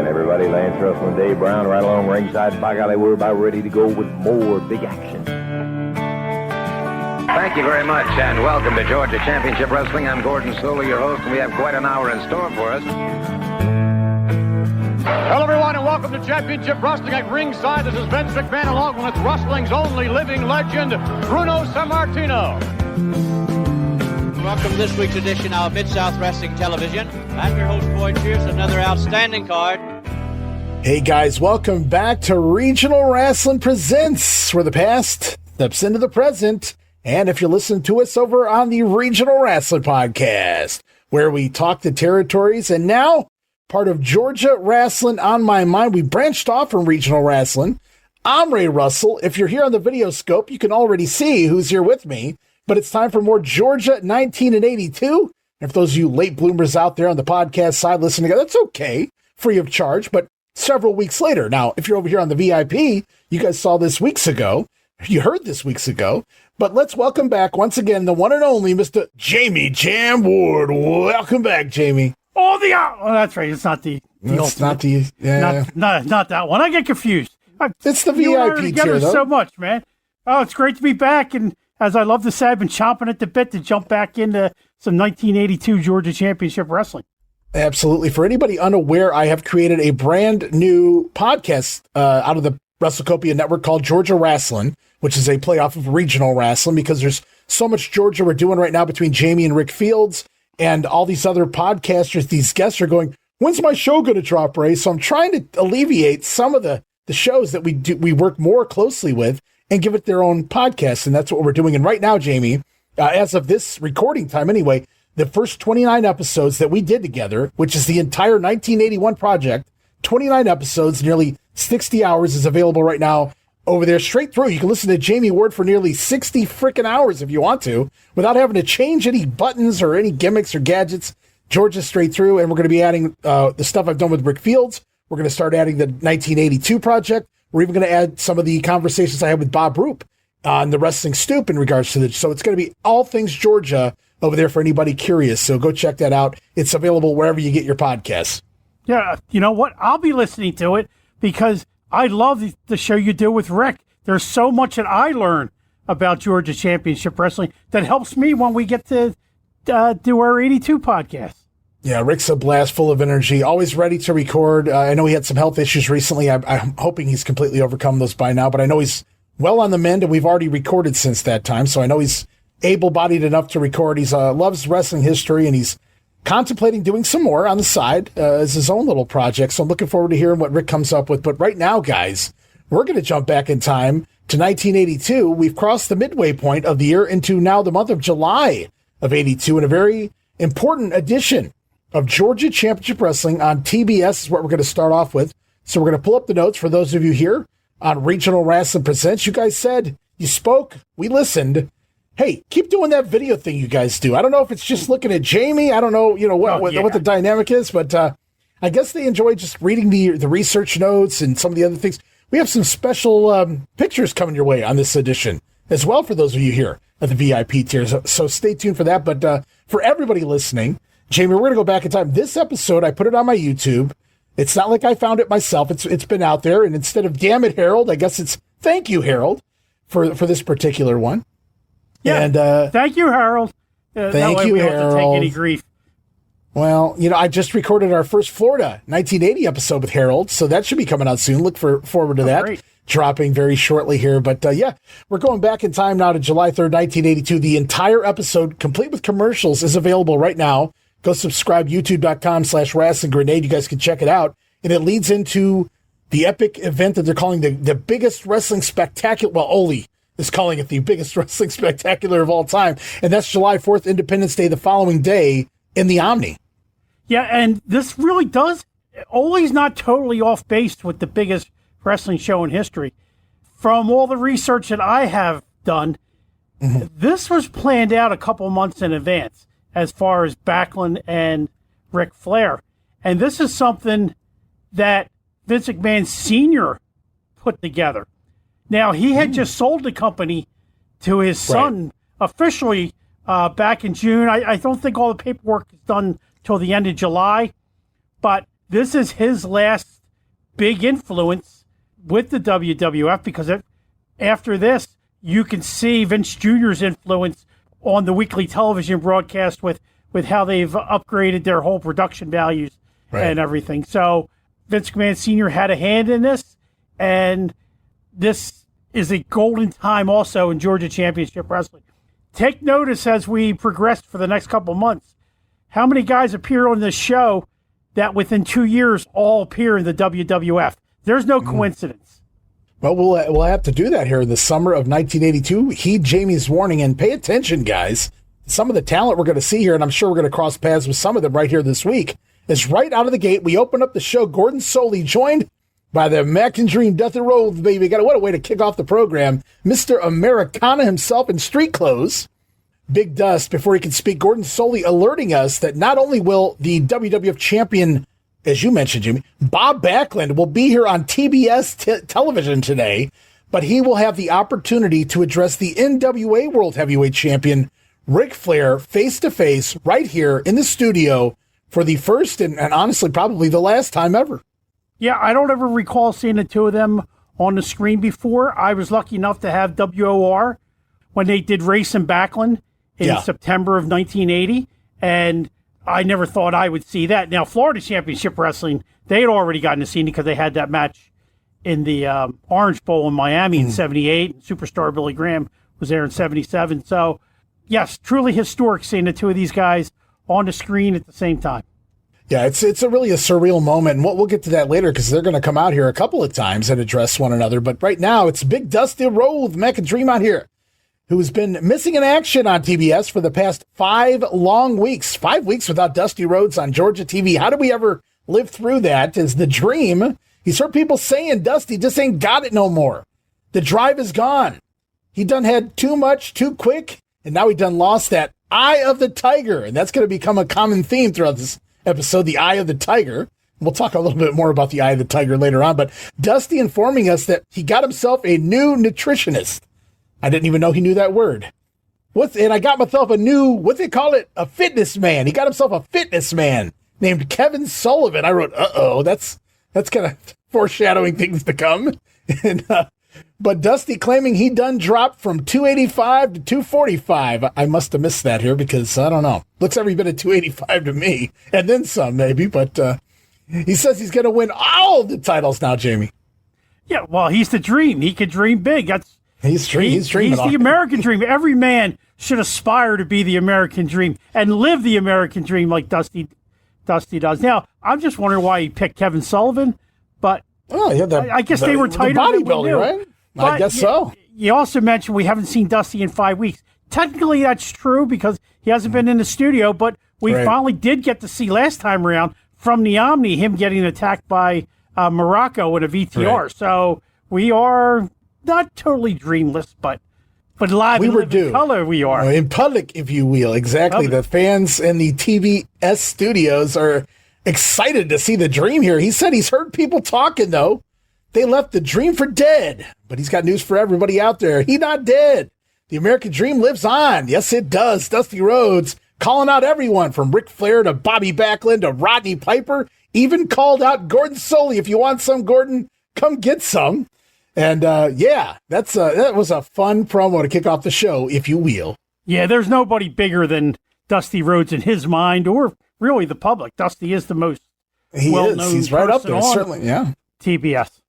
again, everybody. Lance Russell and Dave Brown right along ringside. By golly, we're about ready to go with more big action. Thank you very much, and welcome to Georgia Championship Wrestling. I'm Gordon Solie, your host, and we have quite an hour in store for us. Hello, everyone, and welcome to Championship Wrestling at ringside. This is Vince McMahon, along with wrestling's only living legend, Bruno Sammartino. Welcome to this week's edition of Mid-South Wrestling Television. I'm your host, Boyd Pierce, another outstanding card. Hey guys, welcome back to Regional Rasslin Presents, where the past steps into the present. And if you're listening to us over on the Regional Rasslin Podcast, where we talk the territories, and now part of Georgia Rasslin on my mind, we branched off from Regional Rasslin. I'm Ray Russell. If you're here on the video scope, you can already see who's here with me. But it's time for more Georgia 1982. And for those of you late bloomers out there on the podcast side listening, that's okay, free of charge, but several weeks later. Now, if you're over here on the VIP, you guys saw this weeks ago. You heard this weeks ago. But let's welcome back once again the one and only Mr. Jammie Jam Ward. Welcome back, Jamie. Oh, that's right. It's not the It's not not that one. I get confused. It's the You and I are VIP together tier, though. so much, man. Oh, it's great to be back. And as I love to say, I've been chomping at the bit to jump back into some 1982 Georgia Championship Wrestling. Absolutely. For anybody unaware, I have created a brand new podcast out of the WrestleCopia network called Georgia Rasslin, which is a playoff of Regional Rasslin, because there's so much Georgia we're doing right now between Jamie and Rick Fields and all these other podcasters. These guests are going, when's my show going to drop, Ray? So I'm trying to alleviate some of the shows that we work more closely with and give it their own podcast. And that's what we're doing. And right now, Jamie, as of this recording time anyway, the first 29 episodes that we did together, which is the entire 1981 project, 29 episodes, nearly 60 hours, is available right now over there straight through. You can listen to Jammie Ward for nearly 60 freaking hours if you want to, without having to change any buttons or any gimmicks or gadgets. Georgia straight through. And we're going to be adding the stuff I've done with Rick Fields. We're going to start adding the 1982 project. We're even going to add some of the conversations I had with Bob Roop on the Wrestling Stoop in regards to so it's going to be all things Georgia over there for anybody curious. So go check that out. It's available wherever you get your podcasts. Yeah, you know what? I'll be listening to it because I love the show you do with Rick. There's so much that I learn about Georgia Championship Wrestling that helps me when we get to do our 82 podcast. Yeah, Rick's a blast, full of energy, always ready to record. I know he had some health issues recently. I'm hoping he's completely overcome those by now, but I know he's well on the mend, and we've already recorded since that time, so I know he's able-bodied enough to record. He loves wrestling history, and he's contemplating doing some more on the side as his own little project, so I'm looking forward to hearing what Rick comes up with. But right now, guys, we're going to jump back in time to 1982. We've crossed the midway point of the year into now the month of July of 82, and a very important edition of Georgia Championship Wrestling on TBS is what we're going to start off with. So we're going to pull up the notes for those of you here on Regional Rasslin Presents. You guys said, you spoke, we listened. Hey, keep doing that video thing you guys do. I don't know if it's just looking at Jamie. I don't know, what the dynamic is, but I guess they enjoy just reading the research notes and some of the other things. We have some special pictures coming your way on this edition as well for those of you here at the VIP tier. So stay tuned for that. But for everybody listening, Jamie, we're going to go back in time. This episode, I put it on my YouTube. It's not like I found it myself. It's been out there. And instead of damn it, Harold, I guess it's thank you, Harold, for this particular one. Yeah, and thank you, Harold. Thank you, we don't Harold. have to take any grief. Well, I just recorded our first Florida 1980 episode with Harold, so that should be coming out soon. Look forward to that. Great. Dropping very shortly here. But we're going back in time now to July 3rd, 1982. The entire episode, complete with commercials, is available right now. Go subscribe, youtube.com/Rasslin Grenade. You guys can check it out. And it leads into the epic event that they're calling the biggest wrestling spectacular. Well, Ole is calling it the biggest wrestling spectacular of all time. And that's July 4th, Independence Day, the following day in the Omni. Yeah, and this really does. Ole's not totally off base with the biggest wrestling show in history. From all the research that I have done, this was planned out a couple months in advance as far as Backlund and Ric Flair. And this is something that Vince McMahon Sr. put together. Now, he had just sold the company to his son officially back in June. I don't think all the paperwork is done till the end of July, but this is his last big influence with the WWF because after this, you can see Vince Jr.'s influence on the weekly television broadcast with how they've upgraded their whole production values and everything. So Vince McMahon Sr. had a hand in this, and this is a golden time also in Georgia Championship Wrestling. Take notice as we progress for the next couple months, how many guys appear on this show that within 2 years all appear in the WWF. There's no coincidence. Well, we'll have to do that here in the summer of 1982. Heed Jamie's warning and pay attention, guys. Some of the talent we're going to see here, and I'm sure we're going to cross paths with some of them right here this week, is right out of the gate. We open up the show, Gordon Solie, joined by the American Dream, Dusty Rhodes, baby. What a way to kick off the program. Mr. Americana himself in street clothes. Big Dust, before he can speak, Gordon Solie alerting us that not only will the WWF champion, as you mentioned, Jimmy, Bob Backlund will be here on TBS television today, but he will have the opportunity to address the NWA World Heavyweight Champion, Ric Flair, face-to-face right here in the studio for the first and honestly probably the last time ever. Yeah, I don't ever recall seeing the two of them on the screen before. I was lucky enough to have WOR when they did Race and Backlund in September of 1980, and I never thought I would see that. Now, Florida Championship Wrestling, they had already gotten to see it because they had that match in the Orange Bowl in Miami in 78, and Superstar Billy Graham was there in 77. So, yes, truly historic seeing the two of these guys on the screen at the same time. Yeah, it's a really a surreal moment, and we'll get to that later because they're going to come out here a couple of times and address one another. But right now, it's Big Dusty Rhodes, Mac and Dream out here, who has been missing in action on TBS for the past 5 long weeks. 5 weeks without Dusty Rhodes on Georgia TV. How did we ever live through that? Is the dream. He's heard people saying Dusty just ain't got it no more. The drive is gone. He done had too much, too quick, and now he done lost that eye of the tiger. And that's going to become a common theme throughout this episode, the eye of the tiger. We'll talk a little bit more about the eye of the tiger later on, but Dusty informing us that he got himself a new nutritionist. I didn't even know he knew that word. And I got myself a new, what they call it, a fitness man. He got himself a fitness man named Kevin Sullivan. I wrote, that's kind of foreshadowing things to come. And, but Dusty claiming he done dropped from 285 to 245. I must have missed that here because, I don't know. Looks every bit of 285 to me. And then some, maybe. But he says he's going to win all the titles now, Jamie. Yeah, well, he's the dream. He could dream big. He's dreaming. He's the American dream. Every man should aspire to be the American dream and live the American dream like Dusty does. Now, I'm just wondering why he picked Kevin Sullivan, but I guess they were tighter than we knew. Right? I guess so. You also mentioned we haven't seen Dusty in 5 weeks. Technically, that's true because he hasn't been in the studio, but we finally did get to see last time around from the Omni him getting attacked by Muraco in a VTR. Right. So we are not totally dreamless, but live in color we are. In public, if you will. Exactly. The fans in the TBS studios are excited to see the dream here. He said he's heard people talking, though. They left the dream for dead. But he's got news for everybody out there. He not dead. The American dream lives on. Yes, it does. Dusty Rhodes calling out everyone from Ric Flair to Bobby Backlund to Roddy Piper. Even called out Gordon Solie. If you want some, Gordon, come get some. And, that was a fun promo to kick off the show, if you will. Yeah, there's nobody bigger than Dusty Rhodes in his mind, or really the public. Dusty is the most well-known He's right up there, certainly, TBS.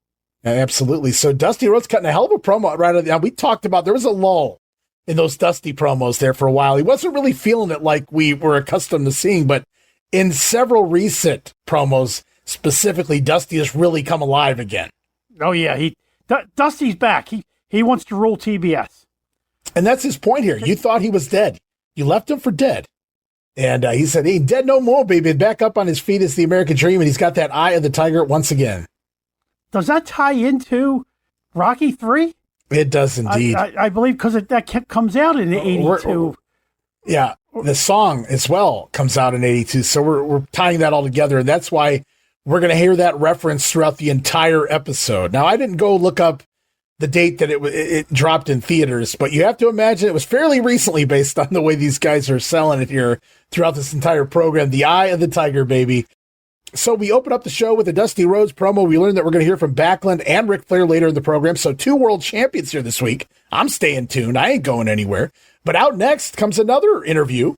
Yeah, absolutely. So Dusty Rhodes cutting a hell of a promo right now. We talked about, there was a lull in those Dusty promos there for a while. He wasn't really feeling it like we were accustomed to seeing, but in several recent promos, specifically, Dusty has really come alive again. Oh, yeah, Dusty's back. He wants to rule TBS. And that's his point here. You thought he was dead. You left him for dead. And he said, he ain't dead no more, baby. Back up on his feet is the American dream, and he's got that eye of the tiger once again. Does that tie into Rocky III? It does indeed. I believe because that comes out in 82. Yeah, the song as well comes out in 82. So we're tying that all together, and that's why we're going to hear that reference throughout the entire episode. Now, I didn't go look up the date that it dropped in theaters, but you have to imagine it was fairly recently based on the way these guys are selling it here throughout this entire program. The Eye of the Tiger, baby. So we open up the show with a Dusty Rhodes promo. We learned that we're going to hear from Backlund and Ric Flair later in the program. So 2 world champions here this week. I'm staying tuned. I ain't going anywhere. But out next comes another interview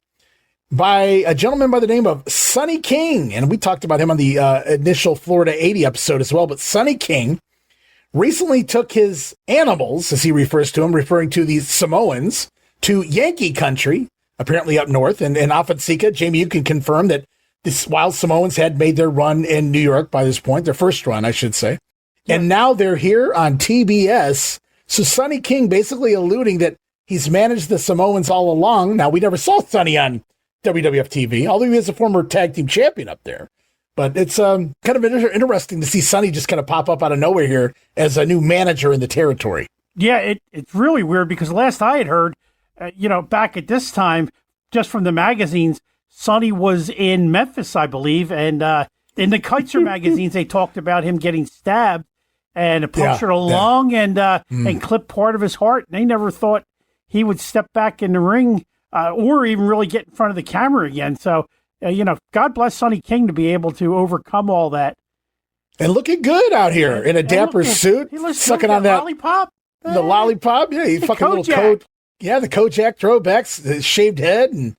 by a gentleman by the name of Sonny King. And we talked about him on the initial Florida 80 episode as well. But Sonny King recently took his animals, as he refers to them, referring to the Samoans, to Yankee country, apparently up north. And Sika, Jammie, you can confirm that this Wild Samoans had made their run in New York by this point, their first run, I should say. Yeah. And now they're here on TBS. So Sonny King basically alluding that he's managed the Samoans all along. Now, we never saw Sonny on WWF TV, although he is a former tag team champion up there. But it's kind of interesting to see Sonny just kind of pop up out of nowhere here as a new manager in the territory. Yeah, it's really weird because last I had heard, back at this time, just from the magazines, Sonny was in Memphis, I believe, and in the Kaiser magazines, they talked about him getting stabbed and punctured a lung and clipped part of his heart. And they never thought he would step back in the ring or even really get in front of the camera again. So, God bless Sonny King to be able to overcome all that. And looking good out here in a dapper suit, sucking on that lollipop. The lollipop, yeah, he fucking little coat. Yeah, the Kojak throwbacks, the shaved head, and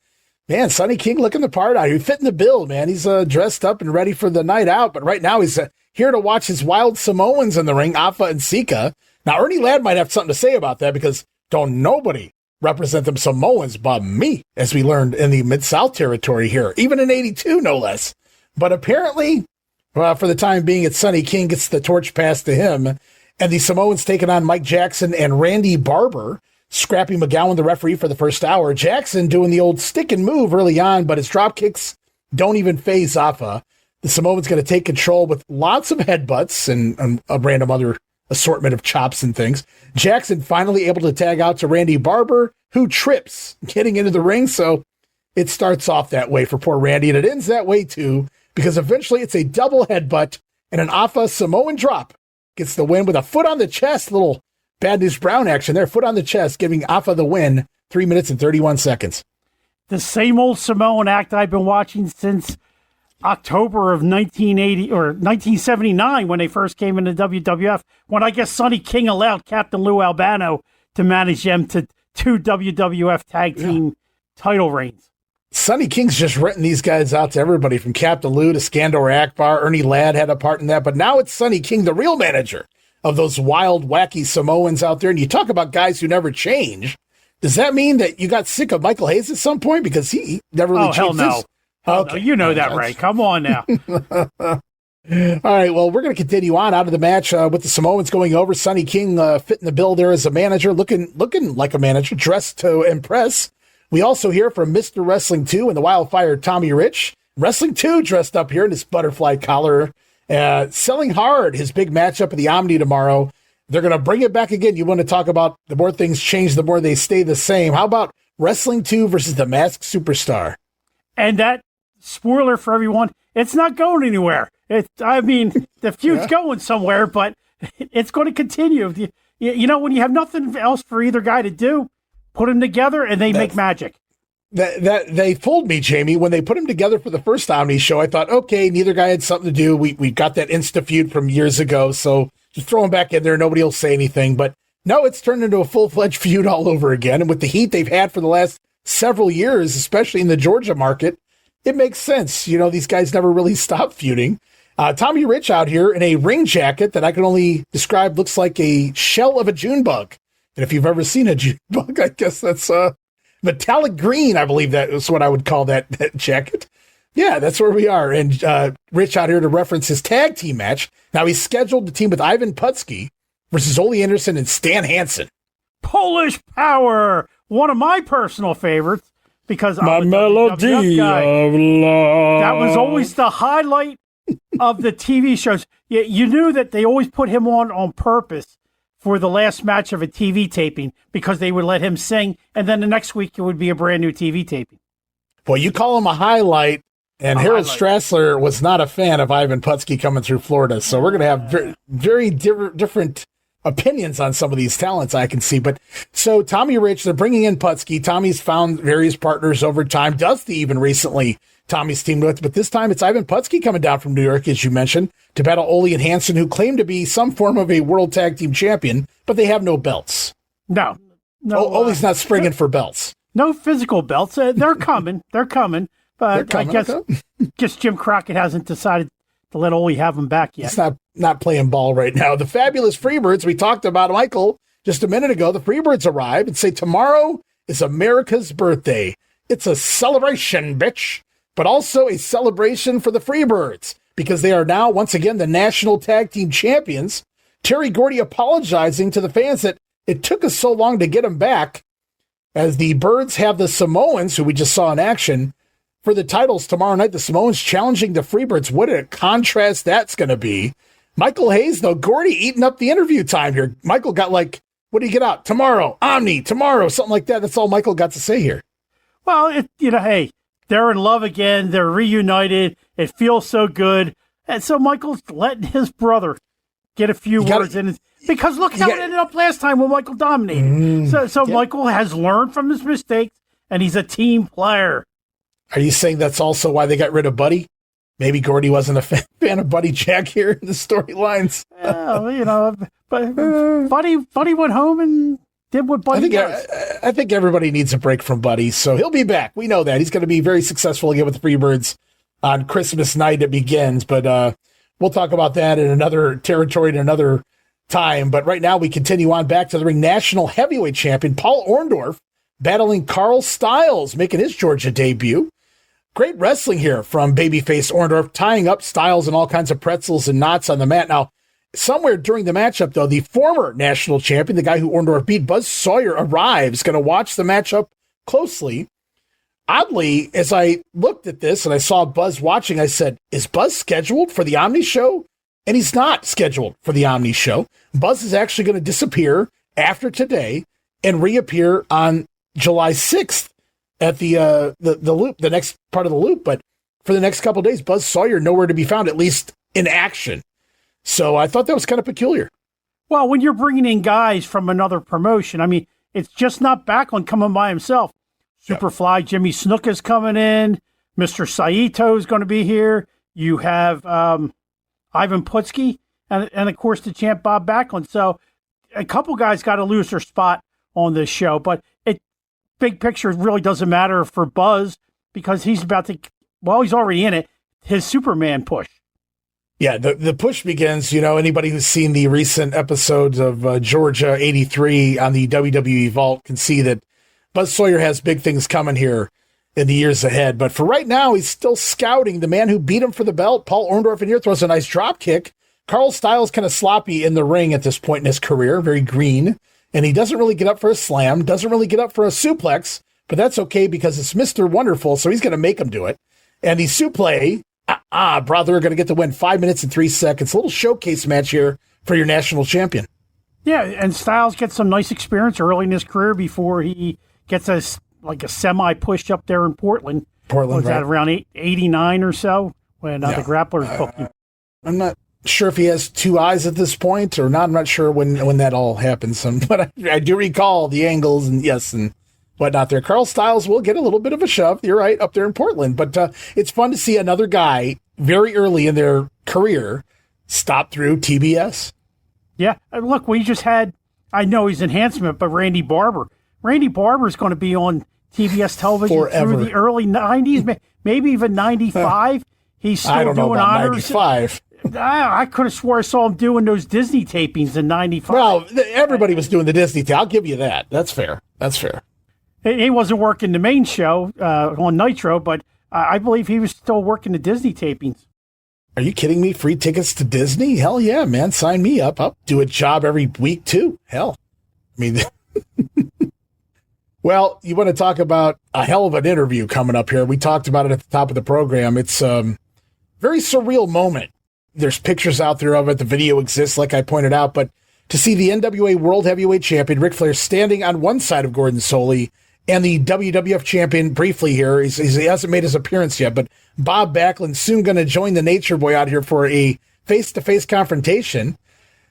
man, Sonny King looking the part out here. Fitting the bill, man. He's dressed up and ready for the night out, but right now he's here to watch his Wild Samoans in the ring, Afa and Sika. Now, Ernie Ladd might have something to say about that because don't nobody represent them Samoans but me, as we learned in the Mid-South territory here, even in 82, no less. But apparently, for the time being, it's Sonny King gets the torch passed to him, and the Samoans taking on Mike Jackson and Randy Barber. Scrappy McGowan, the referee for the first hour. Jackson doing the old stick and move early on, but his drop kicks don't even phase Afa. The Samoan's going to take control with lots of headbutts and a random other assortment of chops and things. Jackson finally able to tag out to Randy Barber, who trips getting into the ring. So it starts off that way for poor Randy, and it ends that way too, because eventually it's a double headbutt and an Afa Samoan drop. Gets the win with a foot on the chest, little Bad News Brown action there, foot on the chest, giving Afa the win, 3 minutes and 31 seconds. The same old Samoan act I've been watching since October of 1980 or 1979 when they first came into WWF, when I guess Sonny King allowed Captain Lou Albano to manage them to 2 WWF tag team title reigns. Sonny King's just renting these guys out to everybody from Captain Lou to Skandor Akbar. Ernie Ladd had a part in that, but now it's Sonny King, the real manager of those wild, wacky Samoans out there. And you talk about guys who never change. Does that mean that you got sick of Michael Hayes at some point? Because he never really changed. Hell no. You know that, right? Come on now. All right, well, we're going to continue on out of the match with the Samoans going over. Sonny King fitting the bill there as a manager, looking like a manager, dressed to impress. We also hear from Mr. Wrestling 2 and the Wildfire Tommy Rich. Wrestling 2 dressed up here in his butterfly collar. Selling hard his big matchup at the Omni tomorrow. They're going to bring it back again. You want to talk about the more things change, the more they stay the same. How about Wrestling 2 versus the Masked Superstar? And that, spoiler for everyone, it's not going anywhere. The feud's going somewhere, but it's going to continue. When you have nothing else for either guy to do, put them together and they make magic. That they fooled me, Jammie. When they put them together for the first Omni show, I thought, okay, neither guy had something to do. We got that Insta feud from years ago, so just throw them back in there. Nobody will say anything. But no, it's turned into a full-fledged feud all over again. And with the heat they've had for the last several years, especially in the Georgia market, it makes sense. These guys never really stop feuding. Tommy Rich out here in a ring jacket that I can only describe looks like a shell of a June bug. And if you've ever seen a June bug, I guess that's metallic green, I believe that is what I would call that jacket. Yeah, that's where we are. And Rich out here to reference his tag team match. Now he's scheduled to team with Ivan Putski versus Ole Anderson and Stan Hansen. Polish Power, one of my personal favorites, because my melody of love. That was always the highlight of the TV shows. You knew that they always put him on purpose for the last match of a TV taping because they would let him sing, and then the next week it would be a brand new TV taping. Well, you call him a highlight, and Harold Strassler was not a fan of Ivan Putski coming through Florida, so we're going to have very different opinions on some of these talents I can see. But so Tommy Rich, they're bringing in Putski. Tommy's found various partners over time. Dusty even recently Tommy's teamed with, but this time it's Ivan Putski coming down from New York, as you mentioned, to battle Ole and Hansen, who claim to be some form of a world tag team champion, but they have no belts. No. Ole's not springing for belts. No physical belts. They're coming. They're coming. But I guess Jim Crockett hasn't decided to let Ole have them back yet. He's not playing ball right now. The fabulous Freebirds, we talked about Michael just a minute ago. The Freebirds arrive and say tomorrow is America's birthday. It's a celebration, bitch, but also a celebration for the Freebirds because they are now, once again, the national tag team champions. Terry Gordy apologizing to the fans that it took us so long to get them back, as the Birds have the Samoans, who we just saw in action, for the titles tomorrow night. The Samoans challenging the Freebirds. What a contrast that's going to be. Michael Hayes, though, Gordy eating up the interview time here. Michael got what do you get out? Tomorrow, Omni, tomorrow, something like that. That's all Michael got to say here. Well, hey, they're in love again. They're reunited. It feels so good. And so Michael's letting his brother get a few words in. Because look how it ended up last time when Michael dominated. So Michael has learned from his mistakes, and he's a team player. Are you saying that's also why they got rid of Buddy? Maybe Gordy wasn't a fan of Buddy Jack here in the storylines. But Buddy went home and did what Buddy does. I think everybody needs a break from Buddy, so he'll be back. We know that. He's going to be very successful again with the Freebirds on Christmas night. It begins, but we'll talk about that in another territory, in another time. But right now we continue on back to the ring. National heavyweight champion Paul Orndorff battling Carl Styles, making his Georgia debut. Great wrestling here from babyface Orndorff, tying up Styles and all kinds of pretzels and knots on the mat. Now, somewhere during the matchup, though, the former national champion, the guy who Orndorff beat, Buzz Sawyer, arrives, going to watch the matchup closely. Oddly, as I looked at this and I saw Buzz watching, I said, is Buzz scheduled for the Omni show? And he's not scheduled for the Omni show. Buzz is actually going to disappear after today and reappear on July 6th at the loop, the next part of the loop. But for the next couple of days, Buzz Sawyer nowhere to be found, at least in action. So I thought that was kind of peculiar. Well, when you're bringing in guys from another promotion, I mean, it's just not Backlund coming by himself. Superfly Jimmy Snuka's coming in. Mr. Saito is going to be here. You have Ivan Putski and of course the champ Bob Backlund. So a couple guys got to lose their spot on this show, but big picture really doesn't matter for Buzz because he's about to, he's already in it, his Superman push. Yeah, the push begins. Anybody who's seen the recent episodes of Georgia 83 on the WWE Vault can see that Buzz Sawyer has big things coming here in the years ahead. But for right now, he's still scouting the man who beat him for the belt. Paul Orndorff in here throws a nice drop kick. Carl Styles kind of sloppy in the ring at this point in his career, very green. And he doesn't really get up for a slam, doesn't really get up for a suplex, but that's okay because it's Mr. Wonderful, so he's going to make him do it. And the suplex, brother, are going to get to win 5 minutes and 3 seconds. A little showcase match here for your national champion. Yeah, and Styles gets some nice experience early in his career before he gets a semi-push up there in Portland. Was that around 89 or so when the Grapplers booked him? I'm not sure if he has two eyes at this point or not. I'm not sure when that all happens. But I do recall the angles and whatnot there. Carl Styles will get a little bit of a shove. You're right, up there in Portland. But it's fun to see another guy very early in their career stop through TBS. Yeah. Look, we just had, I know he's enhancement, but Randy Barber. Randy Barber is going to be on TBS television forever. Through the early 90s, maybe even 95. He's still I don't doing know about honors. 95. I could have swore I saw him doing those Disney tapings in 95. Well, everybody was doing the Disney thing. I'll give you that. That's fair. He wasn't working the main show on Nitro, but I believe he was still working the Disney tapings. Are you kidding me? Free tickets to Disney? Hell yeah, man. Sign me up. I'll do a job every week, too. Hell. I mean, well, you want to talk about a hell of an interview coming up here. We talked about it at the top of the program. It's a very surreal moment. There's pictures out there of it. The video exists, like I pointed out. But to see the NWA World Heavyweight Champion, Ric Flair, standing on one side of Gordon Solie, and the WWF Champion briefly here, he hasn't made his appearance yet, but Bob Backlund soon going to join the Nature Boy out here for a face-to-face confrontation.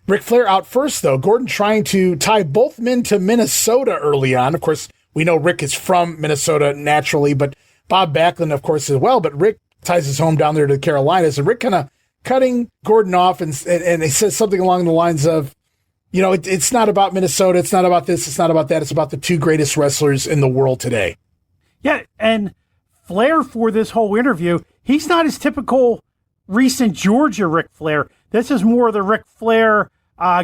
Ric Flair out first, though. Gordon trying to tie both men to Minnesota early on. Of course, we know Rick is from Minnesota naturally, but Bob Backlund, of course, as well, but Rick ties his home down there to the Carolinas, and Rick kind of cutting Gordon off, and he says something along the lines of, it's not about Minnesota, it's not about this, it's not about that, it's about the two greatest wrestlers in the world today. Yeah, and Flair, for this whole interview, he's not his typical recent Georgia Ric Flair. This is more of the Ric Flair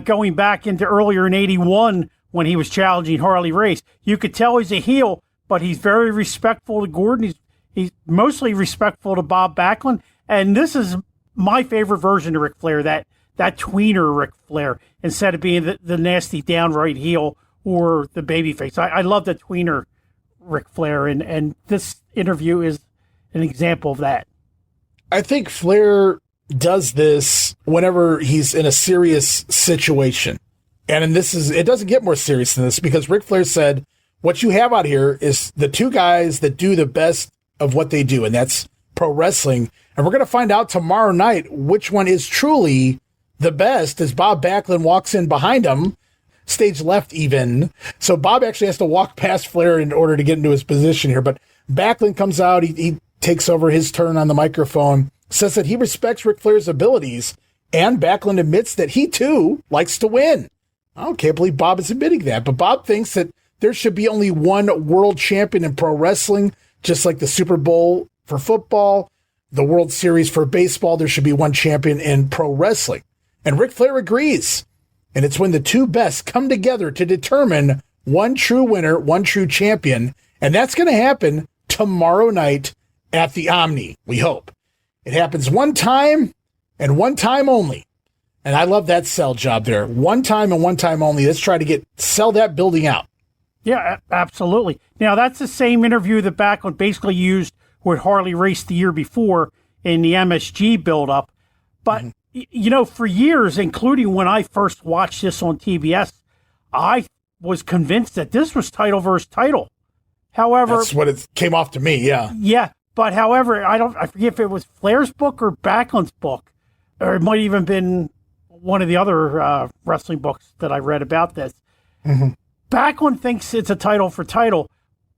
going back into earlier in 81 when he was challenging Harley Race. You could tell he's a heel, but he's very respectful to Gordon. He's mostly respectful to Bob Backlund. And this is my favorite version of Ric Flair, that tweener Ric Flair, instead of being the nasty downright heel or the babyface. I love the tweener Ric Flair, and this interview is an example of that. I think Flair does this whenever he's in a serious situation. And it doesn't get more serious than this, because Ric Flair said, what you have out here is the two guys that do the best of what they do, and that's pro wrestling. And we're going to find out tomorrow night which one is truly the best, as Bob Backlund walks in behind him, stage left even. So Bob actually has to walk past Flair in order to get into his position here. But Backlund comes out, he takes over his turn on the microphone, says that he respects Ric Flair's abilities, and Backlund admits that he too likes to win. I can't believe Bob is admitting that, but Bob thinks that there should be only one world champion in pro wrestling, just like the Super Bowl for football, the World Series for baseball. There should be one champion in pro wrestling. And Ric Flair agrees. And it's when the two best come together to determine one true winner, one true champion. And that's going to happen tomorrow night at the Omni, we hope. It happens one time and one time only. And I love that sell job there. One time and one time only. Let's try to sell that building out. Yeah, absolutely. Now, that's the same interview that Backlund basically used with Harley Race the year before in the MSG buildup. But, for years, including when I first watched this on TBS, I was convinced that this was title versus title. However, that's what it came off to me, yeah. Yeah, but however, I forget if it was Flair's book or Backlund's book, or it might even been one of the other wrestling books that I read about this. Mm-hmm. Backlund thinks it's a title for title,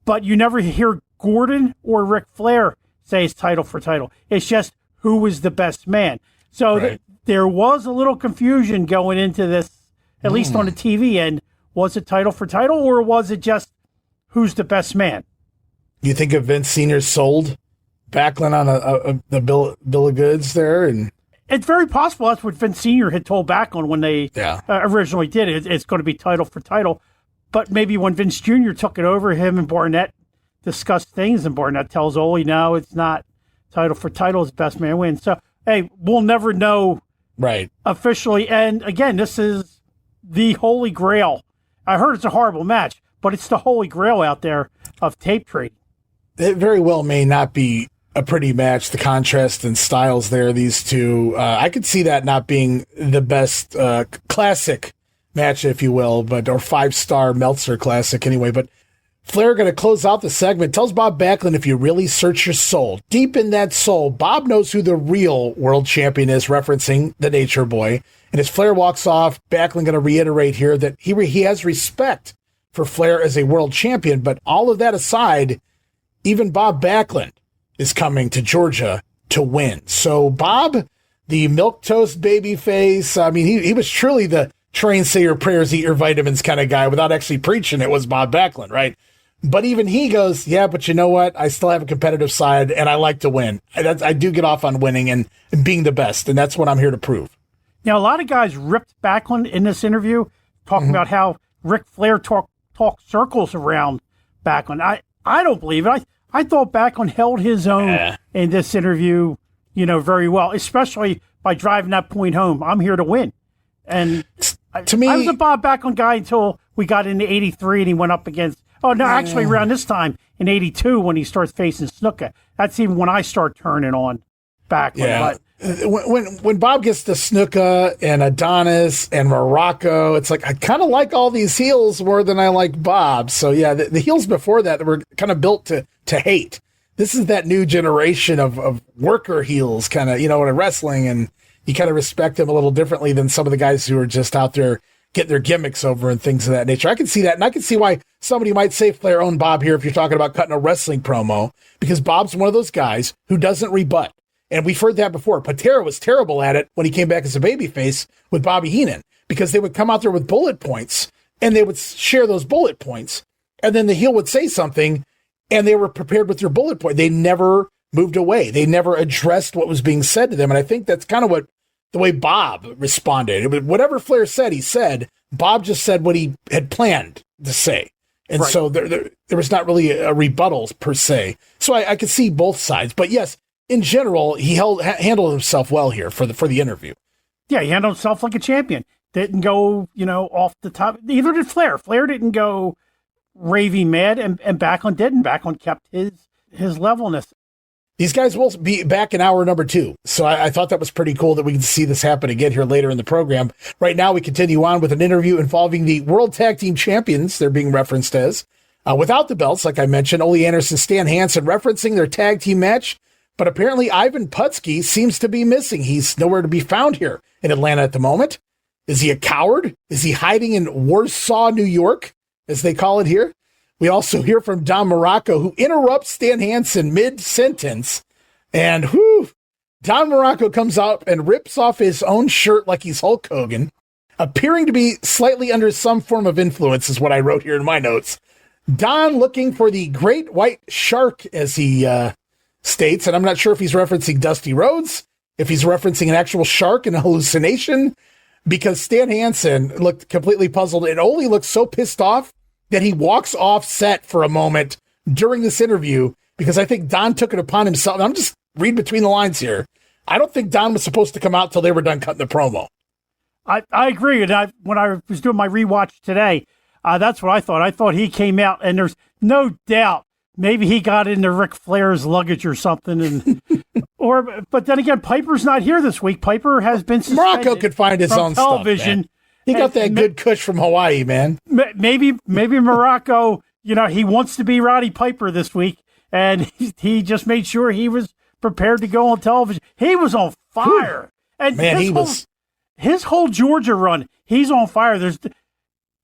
but you never hear Gordon or Ric Flair say it's title for title. It's just who was the best man. So right. There was a little confusion going into this, at least on the TV end. Was it title for title, or was it just who's the best man? You think if Vince Sr. sold Backlund on the bill of goods there? And it's very possible that's what Vince Sr. had told Backlund when they originally did it. It's going to be title for title. But maybe when Vince Jr. took it over, him and Barnett discussed things, and Barnett tells Ole, no, it's not title for title, it's best man wins. So, hey, we'll never know officially. And again, this is the holy grail. I heard it's a horrible match, but it's the holy grail out there of tape trading. It very well may not be a pretty match, the contrast in styles there, these two. I could see that not being the best classic match, if you will, or 5-star Meltzer classic anyway. But Flair going to close out the segment, tells Bob Backlund, if you really search your soul, deep in that soul, Bob knows who the real world champion is, referencing the Nature Boy. And as Flair walks off, Backlund going to reiterate here that he has respect for Flair as a world champion. But all of that aside, even Bob Backlund is coming to Georgia to win. So Bob, the milquetoast baby face, I mean, he was truly the train, say your prayers, eat your vitamins kind of guy without actually preaching. It was Bob Backlund, right? But even he goes, yeah, but you know what? I still have a competitive side, and I like to win. I do get off on winning and being the best, and that's what I'm here to prove. Now, a lot of guys ripped Backlund in this interview, talking about how Ric Flair talked circles around Backlund. I don't believe it. I thought Backlund held his own in this interview, very well, especially by driving that point home. I'm here to win. And to me, I was a Bob Backlund guy until we got into 83 and he went up against, actually around this time in 82 when he starts facing Snuka. That's even when I start turning on Backlund. Yeah. When Bob gets to Snuka and Adonis and Muraco, it's like I kind of like all these heels more than I like Bob. So yeah, the heels before that were kind of built to hate. This is that new generation of worker heels, kind of, in wrestling, and you kind of respect them a little differently than some of the guys who are just out there getting their gimmicks over and things of that nature. I can see that, and I can see why somebody might say Flair owned Bob here if you're talking about cutting a wrestling promo, because Bob's one of those guys who doesn't rebut. And we've heard that before. Patera was terrible at it when he came back as a babyface with Bobby Heenan, because they would come out there with bullet points, and they would share those bullet points, and then the heel would say something, and they were prepared with their bullet point. They never moved away. They never addressed what was being said to them, and I think that's kind of the way Bob responded. Whatever Flair said, he said. Bob just said what he had planned to say. And right. So there was not really a rebuttal per se. So I could see both sides. But yes, in general, he handled himself well here for the interview. Yeah, he handled himself like a champion. Didn't go, off the top. Neither did Flair. Flair didn't go raving mad, and Backlund didn't. Backlund kept his levelness. These guys will be back in hour number 2. So I thought that was pretty cool that we can see this happen again here later in the program. Right now, we continue on with an interview involving the World Tag Team Champions, they're being referenced as. Without the belts, like I mentioned, Ole Anderson, Stan Hansen referencing their tag team match. But apparently, Ivan Putski seems to be missing. He's nowhere to be found here in Atlanta at the moment. Is he a coward? Is he hiding in Warsaw, New York, as they call it here? We also hear from Don Muraco, who interrupts Stan Hansen mid-sentence. And Don Muraco comes out and rips off his own shirt like he's Hulk Hogan, appearing to be slightly under some form of influence, is what I wrote here in my notes. Don looking for the great white shark, as he states, and I'm not sure if he's referencing Dusty Rhodes, if he's referencing an actual shark in a hallucination, because Stan Hansen looked completely puzzled, and Ole looked so pissed off that he walks off set for a moment during this interview, because I think Don took it upon himself. I'm just reading between the lines here. I don't think Don was supposed to come out till they were done cutting the promo. I agree. And when I was doing my rewatch today, that's what I thought. I thought he came out, and there's no doubt maybe he got into Ric Flair's luggage or something. And but then again, Piper's not here this week. Piper has been suspended. Muraco could find his own television. Stuff, he got that good kush from Hawaii, man. Maybe Muraco, he wants to be Roddy Piper this week, and he just made sure he was prepared to go on television. He was on fire. And man, his whole Georgia run, he's on fire.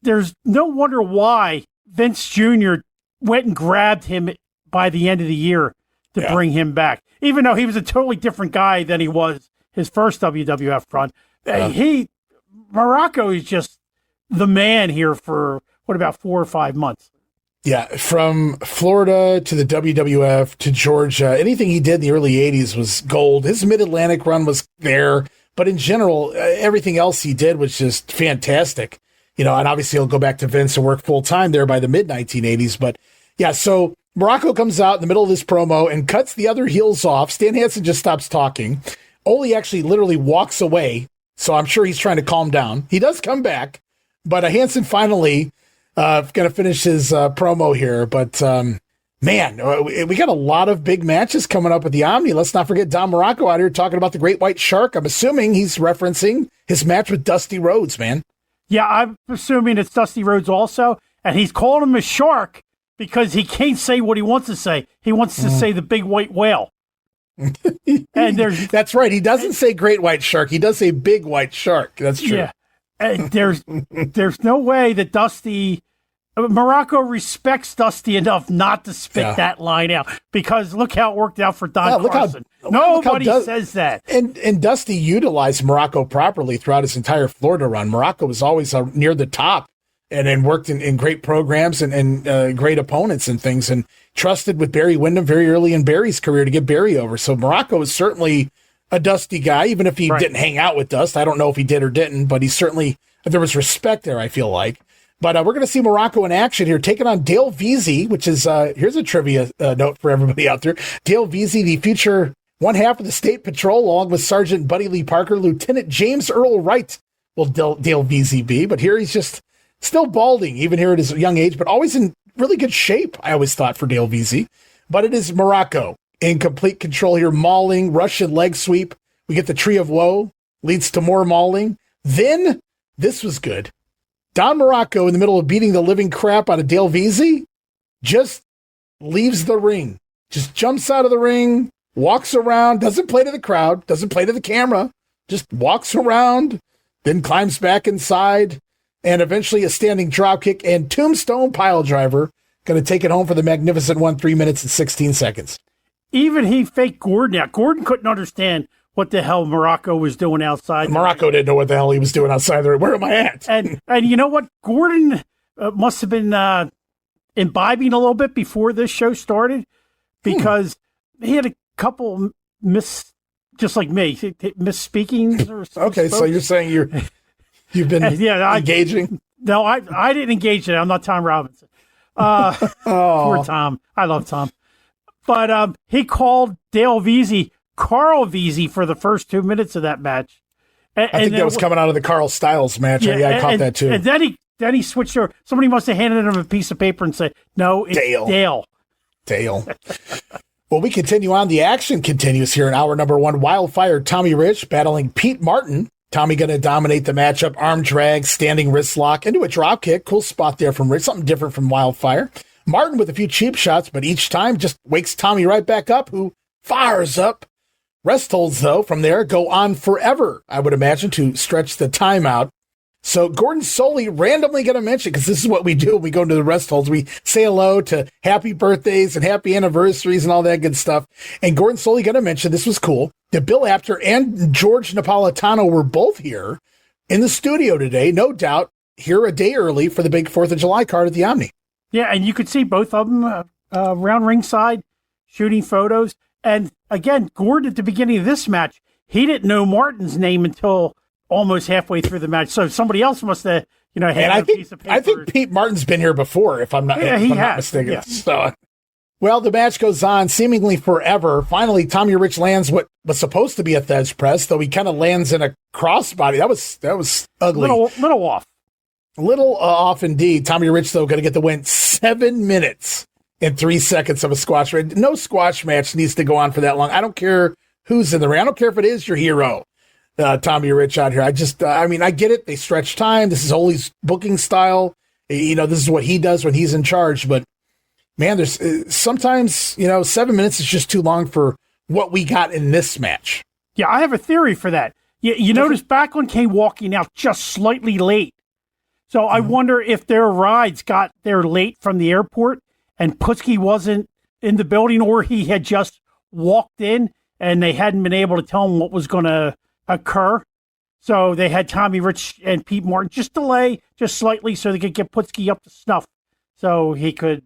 There's no wonder why Vince Jr. went and grabbed him by the end of the year to bring him back, even though he was a totally different guy than he was his first WWF run. Muraco is just the man here for, about 4 or 5 months? Yeah, from Florida to the WWF to Georgia, anything he did in the early 80s was gold. His Mid-Atlantic run was there, but in general, everything else he did was just fantastic. And obviously he'll go back to Vince and work full-time there by the mid-1980s. But yeah, so Muraco comes out in the middle of this promo and cuts the other heels off. Stan Hansen just stops talking. Ole actually literally walks away. So I'm sure he's trying to calm down. He does come back, but Hansen finally going to finish his promo here. But man, we got a lot of big matches coming up at the Omni. Let's not forget Don Muraco out here talking about the Great White Shark. I'm assuming he's referencing his match with Dusty Rhodes, man. Yeah, I'm assuming it's Dusty Rhodes also, and he's calling him a shark because he can't say what he wants to say. He wants to say the big white whale. And that's right. He doesn't say great white shark. He does say big white shark. That's true. Yeah. And there's no way that Muraco respects Dusty enough not to spit that line out, because look how it worked out for Don Carson. Nobody says that. And Dusty utilized Muraco properly throughout his entire Florida run. Muraco was always near the top and worked in great programs and great opponents and things, and trusted with Barry Windham very early in Barry's career to get Barry over. So Muraco is certainly a Dusty guy, even if he didn't hang out with Dust. I don't know if he did or didn't, but there was respect there, I feel like. But we're going to see Muraco in action here, taking on Dale Veazey, which is, here's a trivia note for everybody out there. Dale Veazey, the future one half of the State Patrol, along with Sergeant Buddy Lee Parker. Lieutenant James Earl Wright will Dale Veazey be. But here he's just still balding, even here at his young age, but always in really good shape, I always thought, for Dale Veazey. But it is Muraco in complete control here, mauling, Russian leg sweep. We get the Tree of Woe, leads to more mauling. Then, this was good. Don Muraco, in the middle of beating the living crap out of Dale Veazey, just leaves the ring. Just jumps out of the ring, walks around, doesn't play to the crowd, doesn't play to the camera, just walks around, then climbs back inside. and eventually a standing dropkick and tombstone pile driver. Going to take it home for the magnificent one, 3 minutes and 16 seconds. Even he faked Gordon out. Gordon couldn't understand what the hell Muraco was doing outside. Muraco didn't know what the hell he was doing outside there. Where am I at? And you know what? Gordon must have been imbibing a little bit before this show started, because he had a couple just like me, misspeakings. Okay, so you're saying you've been engaging? No, I didn't engage in it. I'm not Tom Robinson. Poor Tom. I love Tom. But he called Dale Veazey Carl Veazey for the first 2 minutes of that match. I think that was coming out of the Carl Styles match. Yeah, I caught that too. And then he switched over. Somebody must have handed him a piece of paper and said, "No, it's Dale." Dale. Well, we continue on. The action continues here in hour number 1. Wildfire Tommy Rich battling Pete Martin. Tommy going to dominate the matchup. Arm drag, standing wrist lock into a drop kick. Cool spot there from Rich. Something different from Wildfire. Martin with a few cheap shots, but each time just wakes Tommy right back up, who fires up. Rest holds, though, from there go on forever, I would imagine, to stretch the timeout. So Gordon Soley randomly going to mention, because this is what we do when we go into the rest holds. We say hello to happy birthdays and happy anniversaries and all that good stuff. And Gordon Soley going to mention, this was cool, that Bill Apter and George Napolitano were both here in the studio today, no doubt, here a day early for the big 4th of July card at the Omni. Yeah, and you could see both of them around ringside shooting photos. And again, Gordon at the beginning of this match, he didn't know Martin's name until almost halfway through the match. So somebody else must have, had a piece of paper. I think Pete Martin's been here before, if I'm not, not mistaken. Yeah. So, well, the match goes on seemingly forever. Finally, Tommy Rich lands what was supposed to be a Thesz press, though he kind of lands in a crossbody. That was ugly. Little off. A little off indeed. Tommy Rich, though, going to get the win. 7 minutes and 3 seconds of a squash match. No squash match needs to go on for that long. I don't care who's in the ring. I don't care if it is your hero, Tommy Rich out here. I get it. They stretch time. This is Ole's booking style. This is what he does when he's in charge. But, man, there's sometimes, 7 minutes is just too long for what we got in this match. Yeah, I have a theory for that. You notice Backlund came walking out just slightly late. So I wonder if their rides got there late from the airport and Putski wasn't in the building, or he had just walked in and they hadn't been able to tell him what was going to occur. So they had Tommy Rich and Pete Martin just delay just slightly so they could get Putski up to snuff so he could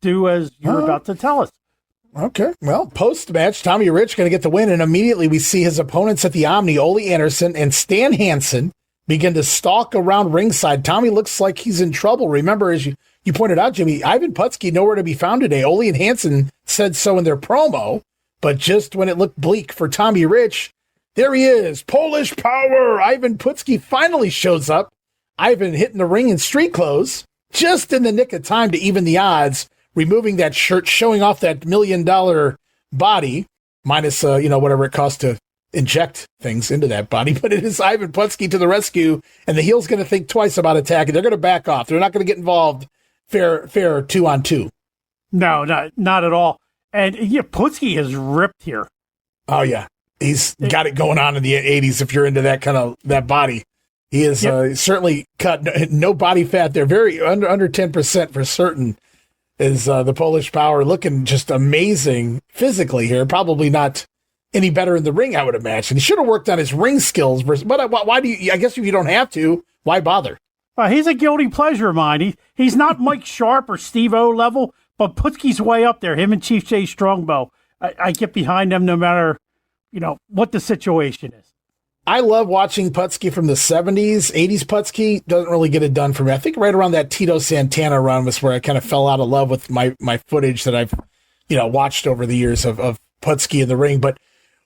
do as you're about to tell us. Okay. Well, post-match, Tommy Rich going to get the win, and immediately we see his opponents at the Omni, Ole Anderson and Stan Hansen, begin to stalk around ringside. Tommy looks like he's in trouble. Remember, as you pointed out, Jimmy, Ivan Putski nowhere to be found today. Ole and Hansen said so in their promo, but just when it looked bleak for Tommy Rich, there he is, Polish power. Ivan Putski finally shows up. Ivan hitting the ring in street clothes, just in the nick of time to even the odds, removing that shirt, showing off that $1 million body, minus, whatever it costs to inject things into that body. But it is Ivan Putski to the rescue, and the heel's going to think twice about attacking. They're going to back off. They're not going to get involved fair 2-on-2. No, not at all. And Putski is ripped here. Oh, yeah. He's got it going on in the 80s if you're into that kind of that body. He is certainly cut. No body fat there. Very under 10% for certain is the Polish power, looking just amazing physically here. Probably not any better in the ring, I would imagine. He should have worked on his ring skills. But why do you? I guess if you don't have to, why bother? He's a guilty pleasure of mine. He's not Mike Sharp or Steve-O level, but Putski's way up there. Him and Chief Jay Strongbow. I get behind them no matter what the situation is. I love watching Putski from the 70s. 80s Putski doesn't really get it done for me. I think right around that Tito Santana run was where I kind of fell out of love with my footage that I've watched over the years of Putski in the ring. But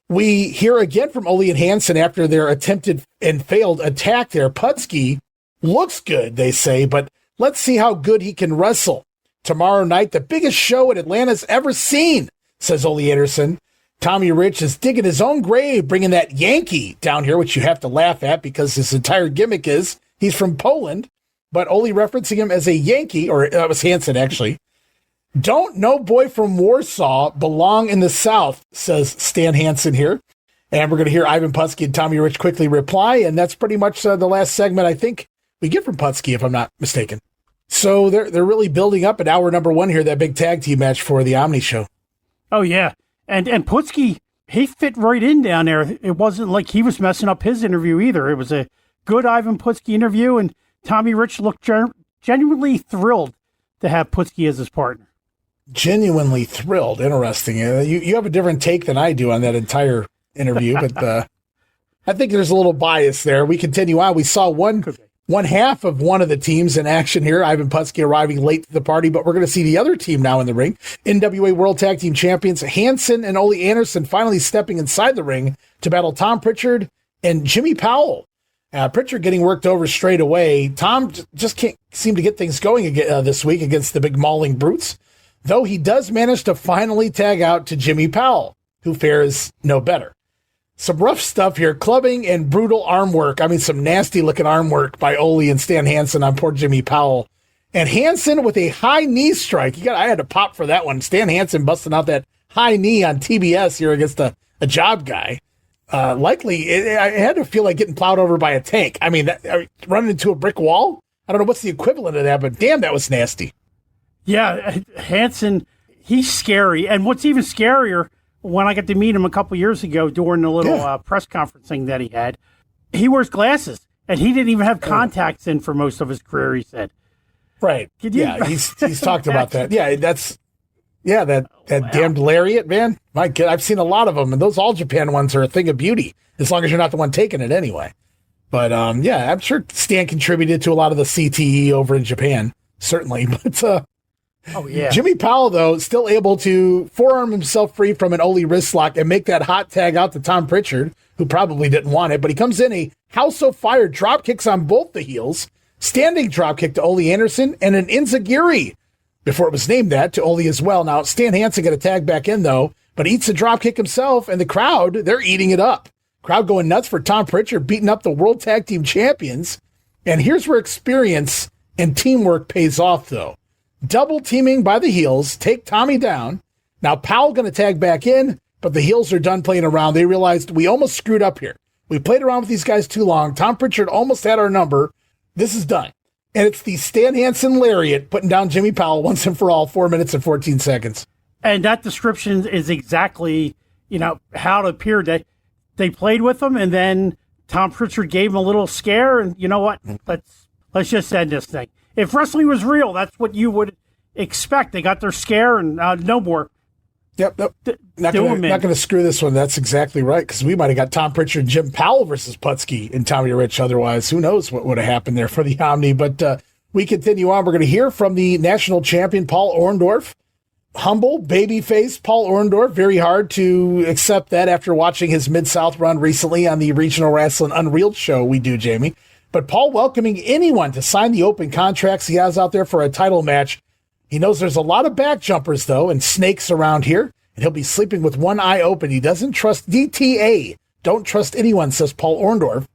we hear again from Ole and Hansen after their attempted and failed attack there. Putski looks good, they say, but let's see how good he can wrestle. Tomorrow night, the biggest show in Atlanta's ever seen, says Ole Anderson. Tommy Rich is digging his own grave, bringing that Yankee down here, which you have to laugh at because his entire gimmick is he's from Poland, but Ole referencing him as a Yankee, or that was Hansen actually. Don't no boy from Warsaw belong in the South, says Stan Hansen here. And we're going to hear Ivan Putski and Tommy Rich quickly reply, and that's pretty much the last segment, I think, we get from Putski, if I'm not mistaken. So they're really building up at hour number 1 here, that big tag team match for the Omni show. Oh, yeah. And Putski, he fit right in down there. It wasn't like he was messing up his interview either. It was a good Ivan Putski interview, and Tommy Rich looked genuinely thrilled to have Putski as his partner. Genuinely thrilled. Interesting. You have a different take than I do on that entire interview, but I think there's a little bias there. We continue on. We saw one half of one of the teams in action here. Ivan Putski arriving late to the party, but we're going to see the other team now in the ring. NWA World Tag Team Champions Hansen and Ole Anderson finally stepping inside the ring to battle Tom Pritchard and Jimmy Powell. Pritchard getting worked over straight away. Tom just can't seem to get things going again, this week against the big mauling brutes, though he does manage to finally tag out to Jimmy Powell, who fares no better. Some rough stuff here, clubbing and brutal arm work. I mean, some nasty-looking arm work by Ole and Stan Hansen on poor Jimmy Powell. And Hansen with a high knee strike. I had to pop for that one. Stan Hansen busting out that high knee on TBS here against a job guy. Likely, I had to feel like getting plowed over by a tank. I mean, running into a brick wall? I don't know what's the equivalent of that, but damn, that was nasty. Yeah, Hansen, he's scary. And what's even scarier, when I got to meet him a couple years ago during the little press conferencing that he had, he wears glasses, and he didn't even have contacts in for most of his career, he said. Right. Yeah, he's talked about that. Yeah, that damned lariat, man. My God, I've seen a lot of them, and those All Japan ones are a thing of beauty, as long as you're not the one taking it anyway. But, I'm sure Stan contributed to a lot of the CTE over in Japan, certainly. But, oh, yeah. Jimmy Powell, though, still able to forearm himself free from an Ole wrist lock and make that hot tag out to Tom Pritchard, who probably didn't want it, but he comes in a house of fire, drop kicks on both the heels, standing drop kick to Ole Anderson, and an Inzagiri, before it was named that, to Ole as well. Now, Stan Hansen got a tag back in, though, but eats a drop kick himself, and the crowd, they're eating it up. Crowd going nuts for Tom Pritchard, beating up the World Tag Team Champions. And here's where experience and teamwork pays off, though. Double teaming by the heels, take Tommy down. Now Powell going to tag back in, but the heels are done playing around. They realized we almost screwed up here. We played around with these guys too long. Tom Pritchard almost had our number. This is done. And it's the Stan Hansen lariat putting down Jimmy Powell once and for all, 4 minutes and 14 seconds. And that description is exactly, how it appeared. They played with him, and then Tom Pritchard gave him a little scare, and you know what? Let's just end this thing. If wrestling was real, that's what you would expect. They got their scare, and no more. Yep. Not going to screw this one. That's exactly right, because we might have got Tom Pritchard and Jim Powell versus Putski and Tommy Rich. Otherwise, who knows what would have happened there for the Omni. But we continue on. We're going to hear from the national champion, Paul Orndorff. Humble, babyface Paul Orndorff. Very hard to accept that after watching his Mid-South run recently on the Regional Rasslin Unreal show we do, Jamie. But Paul welcoming anyone to sign the open contracts he has out there for a title match. He knows there's a lot of back jumpers, though, and snakes around here, and he'll be sleeping with one eye open. He doesn't trust DTA. Don't trust anyone, says Paul Orndorff.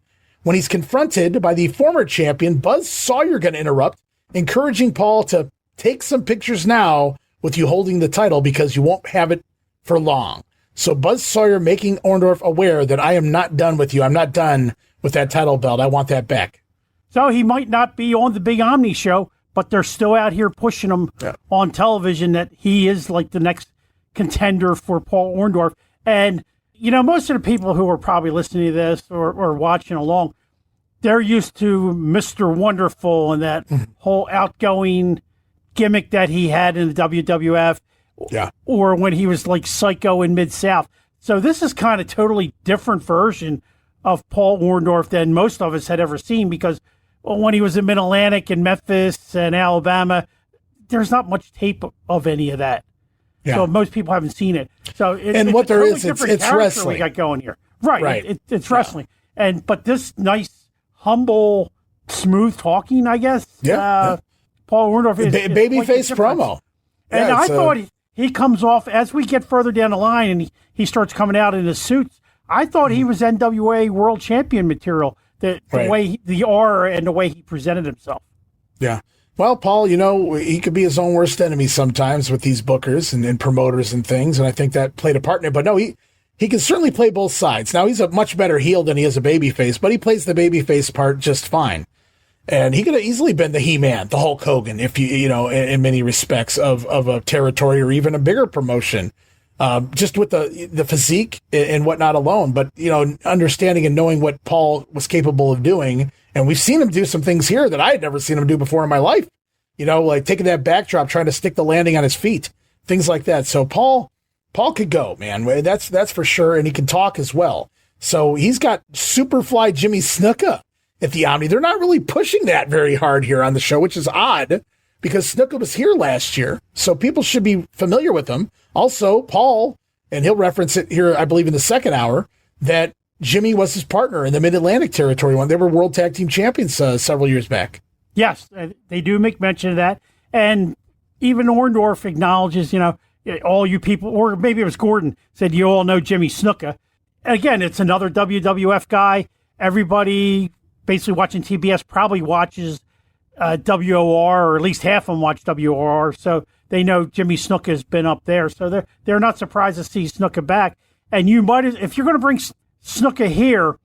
When he's confronted by the former champion, Buzz Sawyer going to interrupt, encouraging Paul to take some pictures now with you holding the title because you won't have it for long. So Buzz Sawyer making Orndorff aware that I am not done with you. I'm not done with that title belt. I want that back. So he might not be on the big Omni show, but they're still out here pushing him on television that he is like the next contender for Paul Orndorff. And, most of the people who are probably listening to this or watching along, they're used to Mr. Wonderful and that whole outgoing gimmick that he had in the WWF or when he was like Psycho in Mid-South. So this is kind of totally different version of Paul Orndorff than most of us had ever seen, because when he was in Mid-Atlantic and Memphis and Alabama, there's not much tape of any of that. Yeah. So most people haven't seen it. So it's wrestling we got going here. Right. It's wrestling. But this nice, humble, smooth talking, I guess. Paul Orndorff is babyface promo. And I thought he comes off as we get further down the line and he starts coming out in his suits. I thought he was NWA World Champion material. The way the aura and the way he presented himself. Yeah. Well, Paul, he could be his own worst enemy sometimes with these bookers and promoters and things, and I think that played a part in it. But no, he can certainly play both sides. Now, he's a much better heel than he is a babyface, but he plays the babyface part just fine. And he could have easily been the He-Man, the Hulk Hogan, if you know, in many respects of a territory or even a bigger promotion, just with the physique and whatnot alone. But, you know, understanding and knowing what Paul was capable of doing. And we've seen him do some things here that I had never seen him do before in my life. You know, like taking that backdrop, trying to stick the landing on his feet, things like that. So Paul could go, man. That's for sure. And he can talk as well. So he's got Superfly Jimmy Snuka at the Omni. They're not really pushing that very hard here on the show, which is odd because Snuka was here last year. So people should be familiar with him. Also, Paul, and he'll reference it here, I believe, in the second hour, that Jimmy was his partner in the Mid-Atlantic territory when they were World Tag Team Champions several years back. Yes, they do make mention of that. And even Orndorff acknowledges, you know, all you people, or maybe it was Gordon, said you all know Jimmy Snuka. Again, it's another WWF guy. Everybody basically watching TBS probably watches WOR, or at least half of them watch WOR, so they know Jimmy Snuka has been up there. So they're not surprised to see Snuka back. And you might, if you're going to bring Snuka here,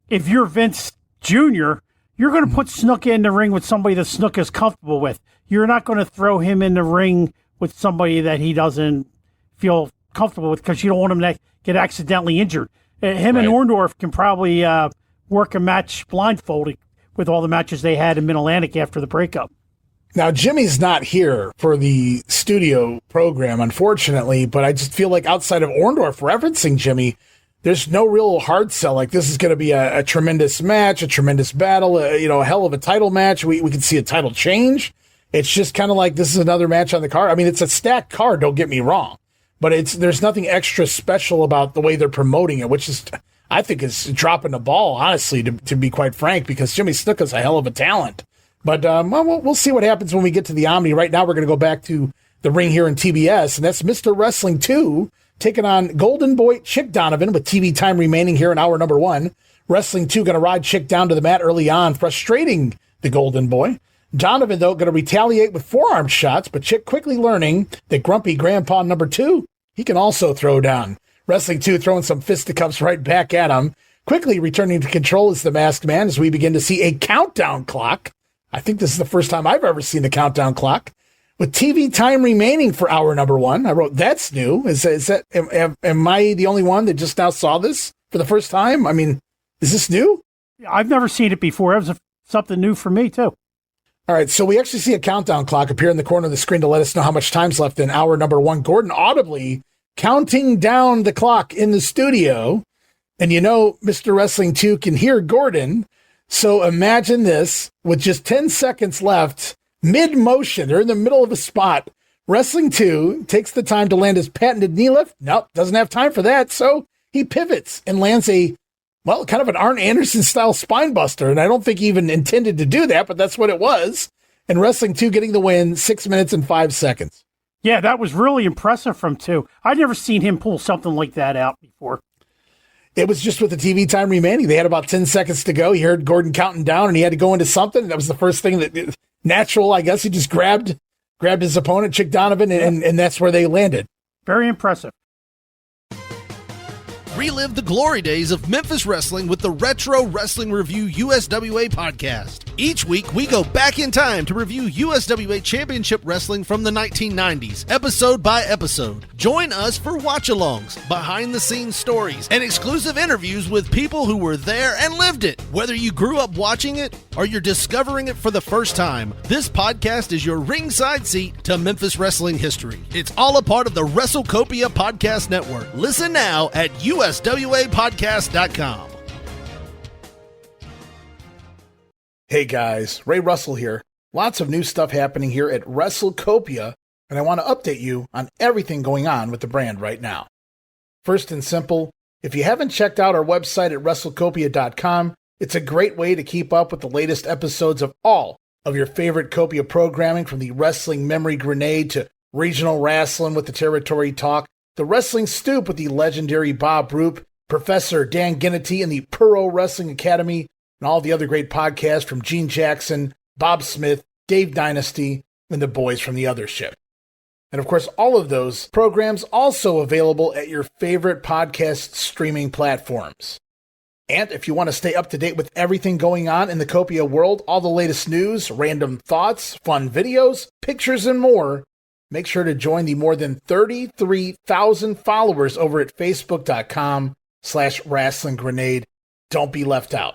if you're Vince Jr., you're going to put Snuka in the ring with somebody that Snuka is comfortable with. You're not going to throw him in the ring with somebody that he doesn't feel comfortable with because you don't want him to get accidentally injured. Him and Orndorff can probably work a match blindfolded with all the matches they had in Mid-Atlantic after the breakup. Now, Jimmy's not here for the studio program, unfortunately, but I just feel like outside of Orndorff referencing Jimmy, there's no real hard sell. Like, this is going to be a tremendous match, a tremendous battle, a hell of a title match. We can see a title change. It's just kind of like this is another match on the card. I mean, it's a stacked card, don't get me wrong, but there's nothing extra special about the way they're promoting it, which is, I think, is dropping the ball, honestly, to be quite frank, because Jimmy Snuka's a hell of a talent. But we'll see what happens when we get to the Omni. Right now, we're going to go back to the ring here in TBS, and that's Mr. Wrestling 2 taking on Golden Boy Chick Donovan with TV time remaining here in hour number 1. Wrestling 2 going to ride Chick down to the mat early on, frustrating the Golden Boy. Donovan, though, going to retaliate with forearm shots, but Chick quickly learning that Grumpy Grandpa number 2, he can also throw down. Wrestling 2 throwing some fisticuffs right back at him. Quickly returning to control is the Masked Man as we begin to see a countdown clock. I think this is the first time I've ever seen a countdown clock. With TV time remaining for hour number 1. I wrote, that's new. Am I the only one that just now saw this for the first time? I mean, is this new? I've never seen it before. It was something new for me, too. All right, so we actually see a countdown clock appear in the corner of the screen to let us know how much time's left in hour number 1. Gordon audibly counting down the clock in the studio. And you know, Mr. Wrestling 2 can hear Gordon. So imagine this, with just 10 seconds left, mid-motion, they're in the middle of a spot. Wrestling 2 takes the time to land his patented knee lift. Nope, doesn't have time for that. So he pivots and lands kind of an Arn Anderson-style spine buster. And I don't think he even intended to do that, but that's what it was. And Wrestling 2 getting the win, 6 minutes and 5 seconds. Yeah, that was really impressive from 2. I'd never seen him pull something like that out before. It was just with the TV time remaining. They had about 10 seconds to go. He heard Gordon counting down, and he had to go into something. And that was the first thing that natural, I guess. He just grabbed his opponent, Chick Donovan, and that's where they landed. Very impressive. Relive the glory days of Memphis wrestling with the Retro Wrestling Review USWA podcast. Each week, we go back in time to review USWA Championship Wrestling from the 1990s, episode by episode. Join us for watch-alongs, behind-the-scenes stories, and exclusive interviews with people who were there and lived it. Whether you grew up watching it or you're discovering it for the first time, this podcast is your ringside seat to Memphis wrestling history. It's all a part of the WrestleCopia Podcast Network. Listen now at USWApodcast.com. Hey guys, Ray Russell here. Lots of new stuff happening here at WrestleCopia, and I want to update you on everything going on with the brand right now. First and simple, if you haven't checked out our website at WrestleCopia.com, it's a great way to keep up with the latest episodes of all of your favorite Copia programming, from the Wrestling Memory Grenade to Regional Rasslin with the Territory Talk, the Wrestling Stoop with the legendary Bob Roop, Professor Dan Ginnity and the Pro Wrestling Academy, and all the other great podcasts from Gene Jackson, Bob Smith, Dave Dynasty, and the boys from the Other Ship. And of course, all of those programs also available at your favorite podcast streaming platforms. And if you want to stay up to date with everything going on in the Copia world, all the latest news, random thoughts, fun videos, pictures, and more, make sure to join the more than 33,000 followers over at facebook.com/WrestlingGrenade. Don't be left out.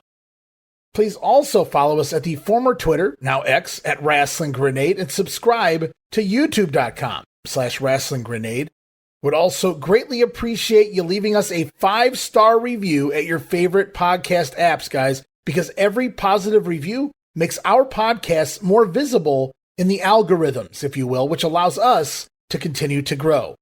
Please also follow us at the former Twitter, now X, at WrestlingGrenade, and subscribe to youtube.com/WrestlingGrenade. Would also greatly appreciate you leaving us a 5-star review at your favorite podcast apps, guys, because every positive review makes our podcasts more visible in the algorithms, if you will, which allows us to continue to grow.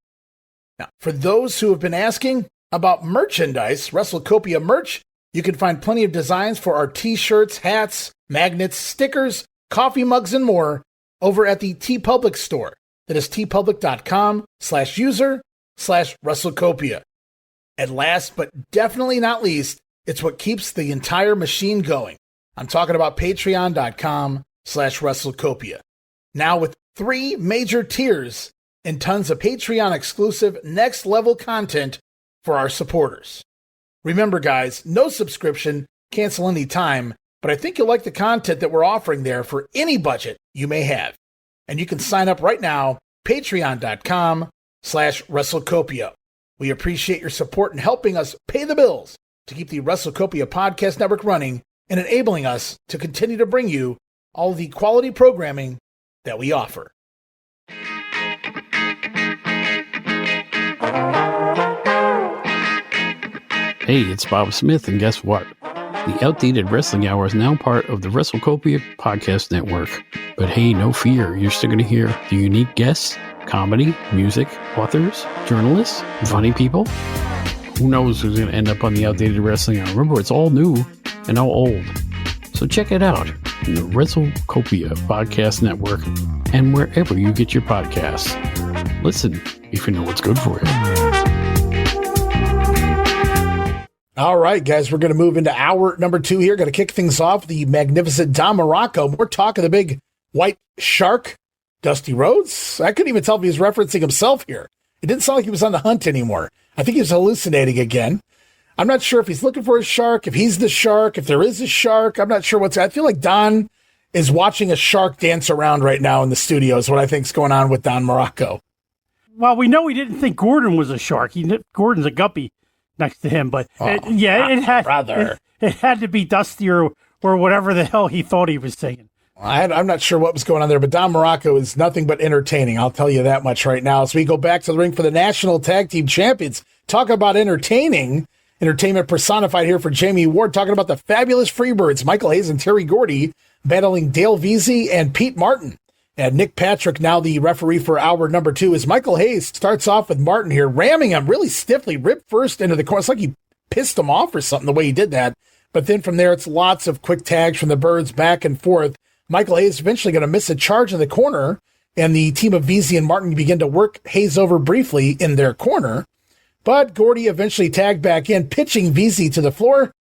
Now, for those who have been asking about merchandise, WrestleCopia merch, you can find plenty of designs for our t-shirts, hats, magnets, stickers, coffee mugs, and more over at the TeePublic store. That is tpublic.com/user/WrestleCopia. And last but definitely not least, it's what keeps the entire machine going. I'm talking about patreon.com/WrestleCopia. Now with 3 major tiers and tons of Patreon exclusive next level content for our supporters. Remember guys, no subscription, cancel any time, but I think you'll like the content that we're offering there for any budget you may have. And you can sign up right now, patreon.com/WrestleCopia. We appreciate your support in helping us pay the bills to keep the WrestleCopia Podcast Network running and enabling us to continue to bring you all the quality programming that we offer. Hey, it's Bob Smith, and guess what? The Outdated Wrestling Hour is now part of the WrestleCopia Podcast Network. But hey, no fear, you're still going to hear the unique guests, comedy, music, authors, journalists, funny people. Who knows who's going to end up on the Outdated Wrestling Hour? Remember, it's all new and all old. So check it out in the WrestleCopia Podcast Network and wherever you get your podcasts. Listen if you know what's good for you. All right, guys, we're going to move into hour number 2 here. Going to kick things off. The magnificent Don Muraco. More talk of the big white shark, Dusty Rhodes. I couldn't even tell if he was referencing himself here. It didn't sound like he was on the hunt anymore. I think he was hallucinating again. I'm not sure if he's looking for a shark, if he's the shark, if there is a shark. I'm not sure I feel like Don is watching a shark dance around right now in the studio is what I think is going on with Don Muraco. Well, we know he didn't think Gordon was a shark. Gordon's a guppy next to him, but it had to be Dusty or whatever the hell he thought he was saying. I'm not sure what was going on there, but Don Muraco is nothing but entertaining. I'll tell you that much right now. So we go back to the ring for the National Tag Team Champions. Talk about entertaining. Entertainment personified here for Jammie Ward, talking about the fabulous Freebirds, Michael Hayes and Terry Gordy, battling Dale Veazey and Pete Martin. And Nick Patrick, now the referee for hour number 2, as Michael Hayes starts off with Martin here, ramming him really stiffly, ripped first into the corner. It's like he pissed him off or something, the way he did that. But then from there, it's lots of quick tags from the Birds back and forth. Michael Hayes eventually going to miss a charge in the corner, and the team of Veazey and Martin begin to work Hayes over briefly in their corner. But Gordy eventually tagged back in, pitching Veazey to the floor.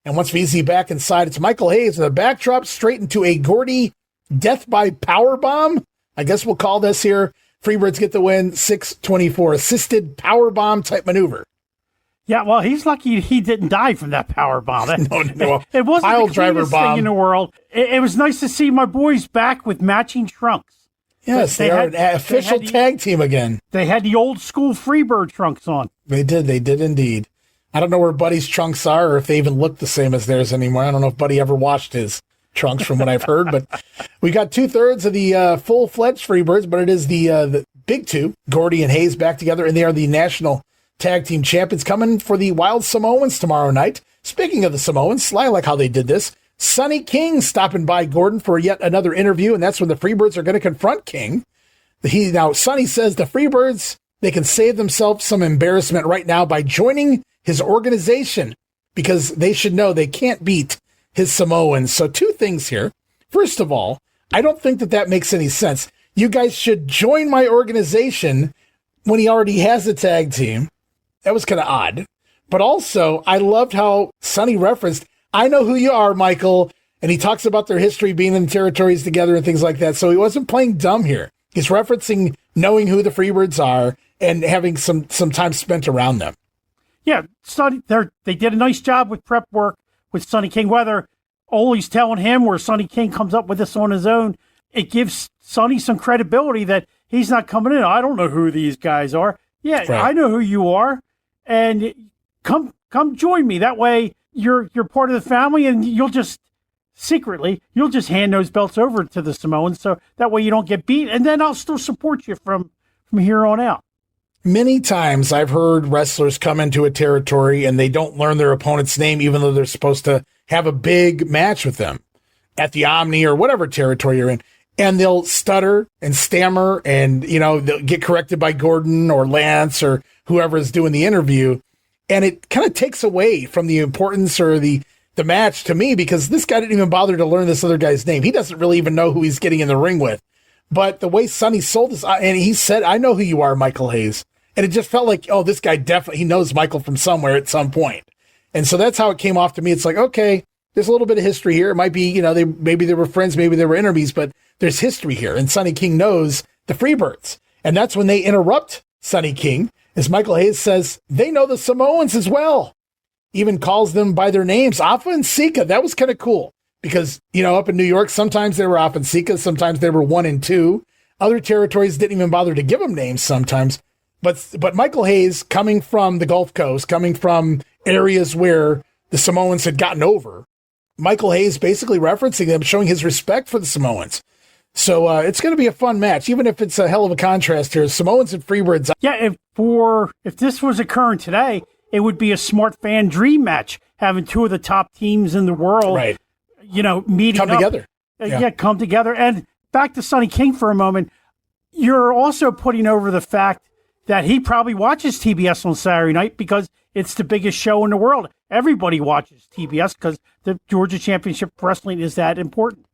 And once Veazey back inside, it's Michael Hayes with a backdrop straight into a Gordy death by powerbomb. I guess we'll call this here. Freebirds get the win, 6:24. Assisted powerbomb type maneuver. Yeah, well, he's lucky he didn't die from that powerbomb. No. It wasn't Pile the driver cleanest bomb thing in the world. It was nice to see my boys back with matching trunks. Yes, they are an official tag team again. They had the old school Freebird trunks on. They did indeed. I don't know where Buddy's trunks are or if they even look the same as theirs anymore. I don't know if Buddy ever washed his trunks from what I've heard, but we got 2/3 of the full-fledged Freebirds, but it is the big two, Gordy and Hayes, back together, and they are the National Tag Team Champions coming for the Wild Samoans tomorrow night. Speaking of the Samoans, I like how they did this. Sonny King stopping by Gordon for yet another interview, and that's when the Freebirds are going to confront King. Now, Sonny says the Freebirds, they can save themselves some embarrassment right now by joining his organization because they should know they can't beat his Samoans. So 2 things here. First of all, I don't think that makes any sense. You guys should join my organization when he already has a tag team. That was kind of odd. But also, I loved how Sonny referenced, I know who you are, Michael. And he talks about their history being in territories together and things like that. So he wasn't playing dumb here. He's referencing knowing who the Freebirds are and having some time spent around them. Yeah, Sonny, they did a nice job with prep work. with Sonny King, whether Ole's telling him or Sonny King comes up with this on his own. It gives Sonny some credibility that he's not coming in. I don't know who these guys are. Yeah, right. I know who you are, and come join me. That way, you're part of the family, and you'll just hand those belts over to the Samoans, so that way you don't get beat, and then I'll still support you from here on out. Many times I've heard wrestlers come into a territory and they don't learn their opponent's name, even though they're supposed to have a big match with them at the Omni or whatever territory you're in. And they'll stutter and stammer and, they'll get corrected by Gordon or Lance or whoever is doing the interview. And it kind of takes away from the importance or the match to me, because this guy didn't even bother to learn this other guy's name. He doesn't really even know who he's getting in the ring with. But the way Sonny sold this, and he said, I know who you are, Michael Hayes. And it just felt like, oh, this guy definitely, he knows Michael from somewhere at some point. And so that's how it came off to me. It's like, okay, there's a little bit of history here. It might be, maybe they were friends, maybe they were enemies, but there's history here. And Sonny King knows the Freebirds. And that's when they interrupt Sonny King, as Michael Hayes says, they know the Samoans as well. Even calls them by their names, Afa and Sika. That was kind of cool because, up in New York, sometimes they were Afa and Sika, sometimes they were 1 and 2. Other territories didn't even bother to give them names sometimes. But Michael Hayes, coming from the Gulf Coast, coming from areas where the Samoans had gotten over, Michael Hayes basically referencing them, showing his respect for the Samoans. So it's going to be a fun match, even if it's a hell of a contrast here. Samoans and Freebirds. Yeah, if this was occurring today, it would be a smart fan dream match, having two of the top teams in the world, right? Meeting come up. Together. Yeah, come together. And back to Sonny King for a moment. You're also putting over the fact that he probably watches TBS on Saturday night because it's the biggest show in the world. Everybody watches TBS because the Georgia Championship Wrestling is that important.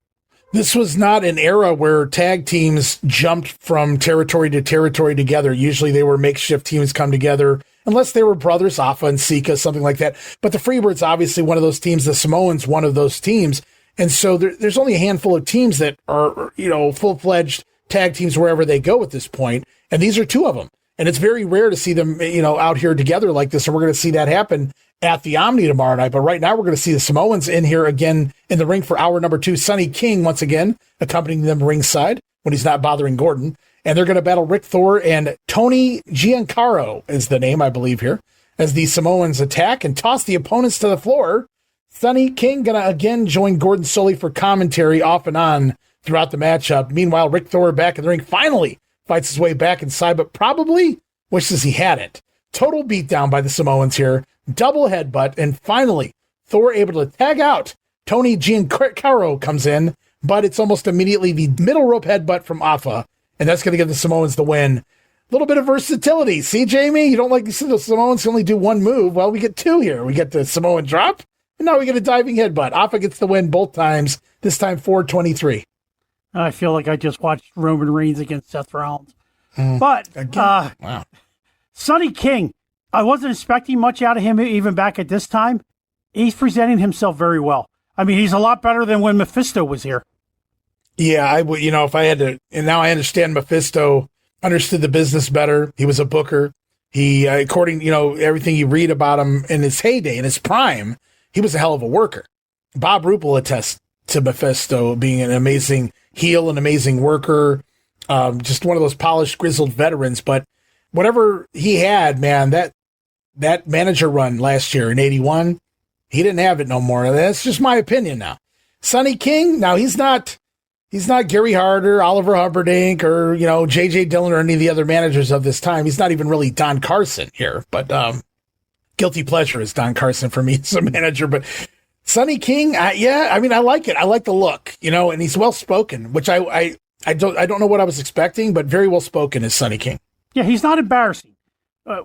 This was not an era where tag teams jumped from territory to territory together. Usually they were makeshift teams come together, unless they were brothers, Afa and Sika, something like that. But the Freebirds, obviously one of those teams, the Samoans, one of those teams. And so there's only a handful of teams that are, full-fledged tag teams wherever they go at this point. And these are two of them. And it's very rare to see them, out here together like this. And we're going to see that happen at the Omni tomorrow night. But right now we're going to see the Samoans in here again in the ring for hour number 2. Sonny King, once again, accompanying them ringside when he's not bothering Gordon. And they're going to battle Rick Thor and Tony Giancaro is the name, I believe, here, as the Samoans attack and toss the opponents to the floor. Sonny King going to again join Gordon Solie for commentary off and on throughout the matchup. Meanwhile, Rick Thor back in the ring finally fights his way back inside, but probably wishes he hadn't. Total beatdown by the Samoans here. Double headbutt, and finally, Thor able to tag out. Tony Giancaro comes in, but it's almost immediately the middle rope headbutt from Afa, and that's going to give the Samoans the win. A little bit of versatility. See, Jamie? You don't like to see the Samoans only do one move. Well, we get two here. We get the Samoan drop, and now we get a diving headbutt. Afa gets the win both times, this time 4-23. I feel like I just watched Roman Reigns against Seth Rollins. But wow. Sonny King, I wasn't expecting much out of him even back at this time. He's presenting himself very well. I mean, he's a lot better than when Mephisto was here. Yeah, I would, if I had to, and now I understand Mephisto understood the business better. He was a booker. He, according, everything you read about him in his heyday, in his prime, he was a hell of a worker. Bob Roop will attest to Mephisto being an amazing heel, an amazing worker, just one of those polished, grizzled veterans. But whatever he had, man, that manager run last year in 81, he didn't have it no more. That's just my opinion now. Sonny King, now he's not Gary Hart or Oliver Humperdinck or, J.J. Dillon or any of the other managers of this time. He's not even really Don Carson here, but guilty pleasure is Don Carson for me as a manager. But Sonny King, I like it. I like the look, and he's well-spoken, which I don't know what I was expecting, but very well-spoken is Sonny King. Yeah, he's not embarrassing.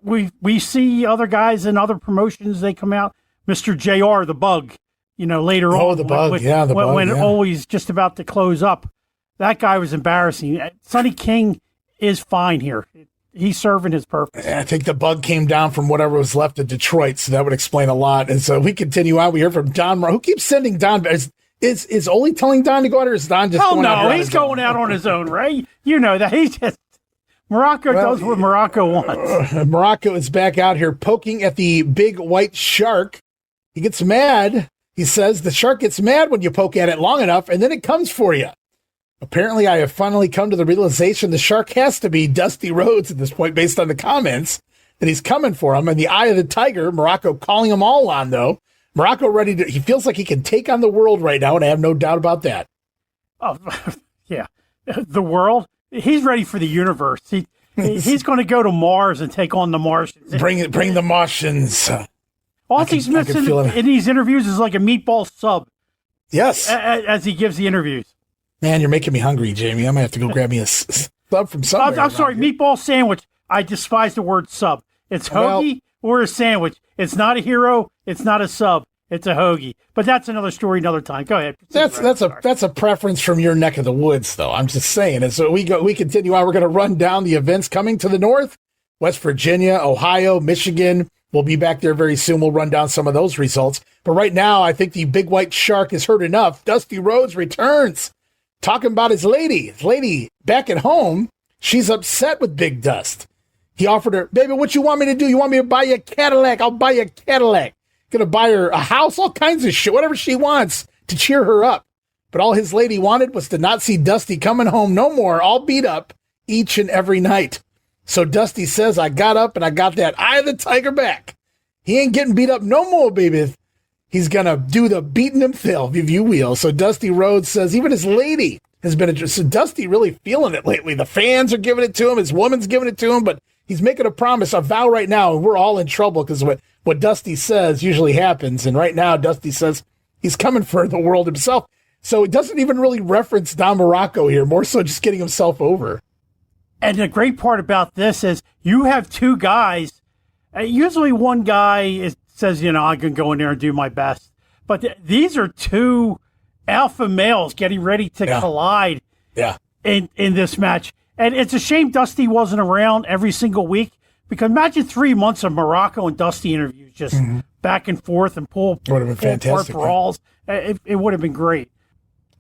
We see other guys in other promotions, they come out, Mr. JR, the Bug, later on. Oh, the Bug, the Bug. When always just about to close up. That guy was embarrassing. Sonny King is fine here. He's serving his purpose. I think the Bug came down from whatever was left of Detroit, so that would explain a lot. And so we continue on. We hear from Don. Who keeps sending Don? Is Ole telling Don to go out, or is Don just going out? He's going out on his own, right? You know that. He's just... Muraco does what Muraco wants. Muraco is back out here poking at the big white shark. He gets mad He says the shark gets mad when you poke at it long enough, and then it comes for you. Apparently, I have finally come to the realization the shark has to be Dusty Rhodes at this point, based on the comments, that he's coming for him. And the eye of the tiger, Muraco calling him all on, though. Muraco he feels like he can take on the world right now, and I have no doubt about that. Oh, yeah. The world? He's ready for the universe. He's going to go to Mars and take on the Martians. Bring the Martians. All he's missing in these interviews is like a meatball sub. Yes. As he gives the interviews. Man, you're making me hungry, Jamie. I'm going to have to go grab me a sub from somewhere. I'm sorry, meatball sandwich. I despise the word sub. It's hoagie or a sandwich. It's not a hero. It's not a sub. It's a hoagie. But that's another story another time. Go ahead. That's a preference from your neck of the woods, though. I'm just saying. And so we continue on. We're going to run down the events coming to the north. West Virginia, Ohio, Michigan. We'll be back there very soon. We'll run down some of those results. But right now, I think the big white shark has heard enough. Dusty Rhodes returns. Talking about his lady back at home. She's upset with Big Dust. He offered her, baby, what you want me to do? You want me to buy you a Cadillac? I'll buy you a Cadillac. Gonna buy her a house, all kinds of shit, whatever she wants to cheer her up. But all his lady wanted was to not see Dusty coming home no more, all beat up each and every night. So Dusty says, I got up and I got that eye of the tiger back. He ain't getting beat up no more, baby. He's going to do the beating himself, if you will. So Dusty Rhodes says even his lady has been so Dusty really feeling it lately. The fans are giving it to him. His woman's giving it to him. But he's making a promise, a vow right now. And we're all in trouble because what Dusty says usually happens. And right now, Dusty says he's coming for the world himself. So it doesn't even really reference Don Muraco here. More so just getting himself over. And the great part about this is you have two guys. Usually one guy says, I can go in there and do my best. But these are two alpha males getting ready to collide in this match. And it's a shame Dusty wasn't around every single week, because imagine 3 months of Muraco and Dusty interviews just back and forth and pull apart brawls. It would have been great.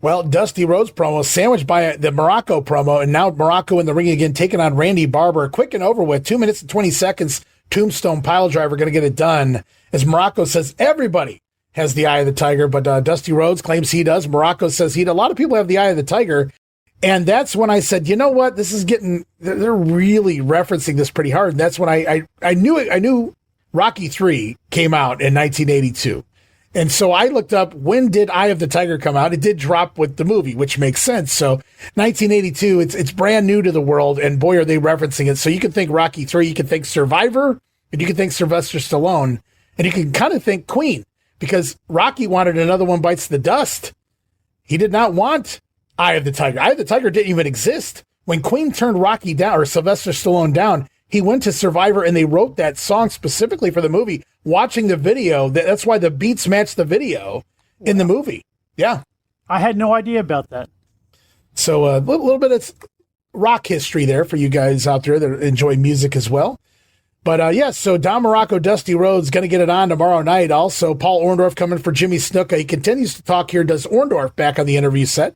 Well, Dusty Rhodes promo sandwiched by the Muraco promo, and now Muraco in the ring again, taking on Randy Barber. Quick and over with, 2 minutes and 20 seconds. Tombstone piledriver going to get it done. As Muraco says, everybody has the eye of the tiger, but Dusty Rhodes claims he does. Muraco says he does. A lot of people have the eye of the tiger. And that's when I said, you know what? This is getting, they're really referencing this pretty hard. And that's when I knew Rocky III came out in 1982. And so I looked up, when did Eye of the Tiger come out? It did drop with the movie, which makes sense. So 1982, it's brand new to the world, and boy, are they referencing it. So you can think Rocky III, you can think Survivor, and you can think Sylvester Stallone, and you can kind of think Queen, because Rocky wanted Another One Bites the Dust. He did not want Eye of the Tiger. Eye of the Tiger didn't even exist. When Queen turned Rocky down, or Sylvester Stallone down, he went to Survivor, and they wrote that song specifically for the movie. Watching the video, that's why the beats match the video in the movie. Yeah. I had no idea about that. So a little bit of rock history there for you guys out there that enjoy music as well. But so Don Muraco, Dusty Rhodes going to get it on tomorrow night. Also, Paul Orndorff coming for Jimmy Snuka. He continues to talk here. Does Orndorff back on the interview set?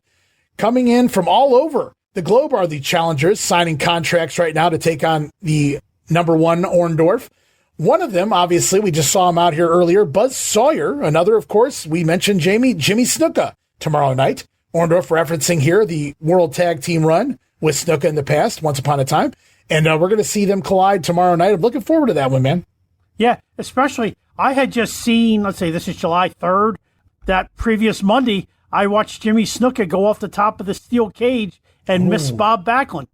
Coming in from all over the globe are the challengers signing contracts right now to take on the number one Orndorff. One of them, obviously, we just saw him out here earlier, Buzz Sawyer. Another, of course, we mentioned Jimmy Snuka tomorrow night. Orndorff referencing here the World Tag Team run with Snuka in the past, once upon a time. And we're going to see them collide tomorrow night. I'm looking forward to that one, man. Yeah, especially, I had just seen, let's say this is July 3rd, that previous Monday, I watched Jimmy Snuka go off the top of the steel cage and miss Bob Backlund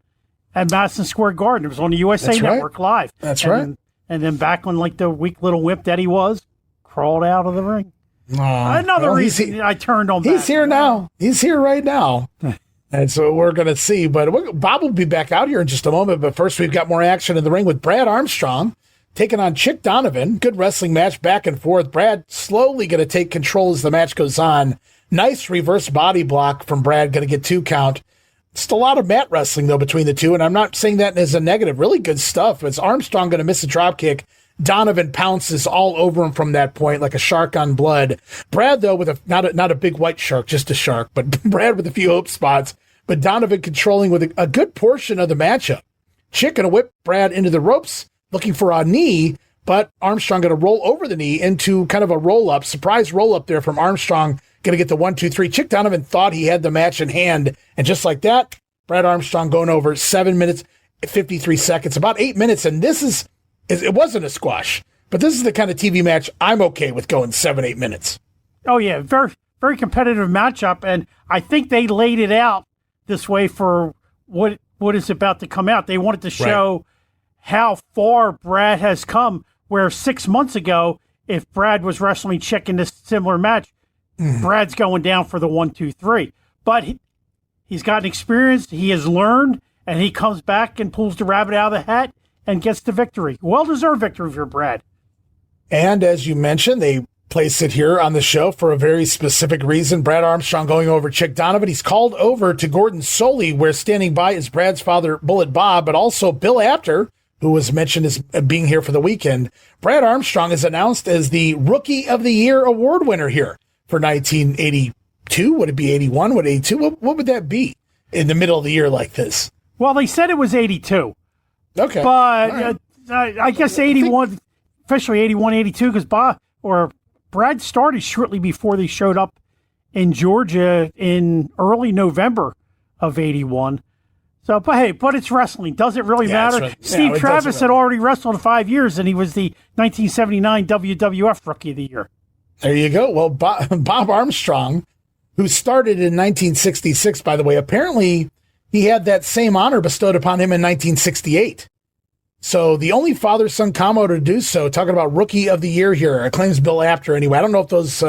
at Madison Square Garden. It was on the USA Network Live. That's right. And then Backlund, like the weak little whip that he was, crawled out of the ring. Another reason I turned on Backlund. He's here now. He's here right now. And so we're going to see. But Bob will be back out here in just a moment. But first, we've got more action in the ring with Brad Armstrong taking on Chick Donovan. Good wrestling match back and forth. Brad slowly going to take control as the match goes on. Nice reverse body block from Brad. Going to get 2 count. Just a lot of mat wrestling, though, between the two, and I'm not saying that as a negative. Really good stuff. As Armstrong going to miss a drop kick, Donovan pounces all over him from that point like a shark on blood. Brad, though, with not a big white shark, just a shark, but Brad with a few hope spots, but Donovan controlling with a good portion of the matchup. Chick going to whip Brad into the ropes, looking for a knee, but Armstrong going to roll over the knee into kind of a roll-up, surprise roll-up there from Armstrong, going to get the 1, 2, 3. Chick Donovan thought he had the match in hand, and just like that, Brad Armstrong going over 7 minutes, 53 seconds, about 8 minutes, and it wasn't a squash, but this is the kind of TV match I'm okay with going 7, 8 minutes. Oh, yeah, very, very competitive matchup, and I think they laid it out this way for what is about to come out. They wanted to show how far Brad has come, where 6 months ago, if Brad was wrestling Chick in this similar match, Brad's going down for the 1, 2, 3. But he's gotten experience, he has learned, and he comes back and pulls the rabbit out of the hat and gets the victory. Well-deserved victory for Brad. And as you mentioned, they place it here on the show for a very specific reason. Brad Armstrong going over Chick Donovan. He's called over to Gordon Solie, where standing by is Brad's father, Bullet Bob, but also Bill Apter, who was mentioned as being here for the weekend. Brad Armstrong is announced as the Rookie of the Year award winner here for 1982. Would it be 81? Would 82? What would that be in the middle of the year like this? Well, they said it was 82. Okay. But I guess 81, officially 81, 82, because Brad started shortly before they showed up in Georgia in early November of 81. So, but it's wrestling. Does it really matter? Right. Steve Travis had already wrestled 5 years, and he was the 1979 WWF Rookie of the Year. There you go. Well, Bob Armstrong, who started in 1966, by the way, apparently he had that same honor bestowed upon him in 1968. So the only father-son combo to do so, talking about Rookie of the Year here, claims Bill Apter anyway. I don't know if those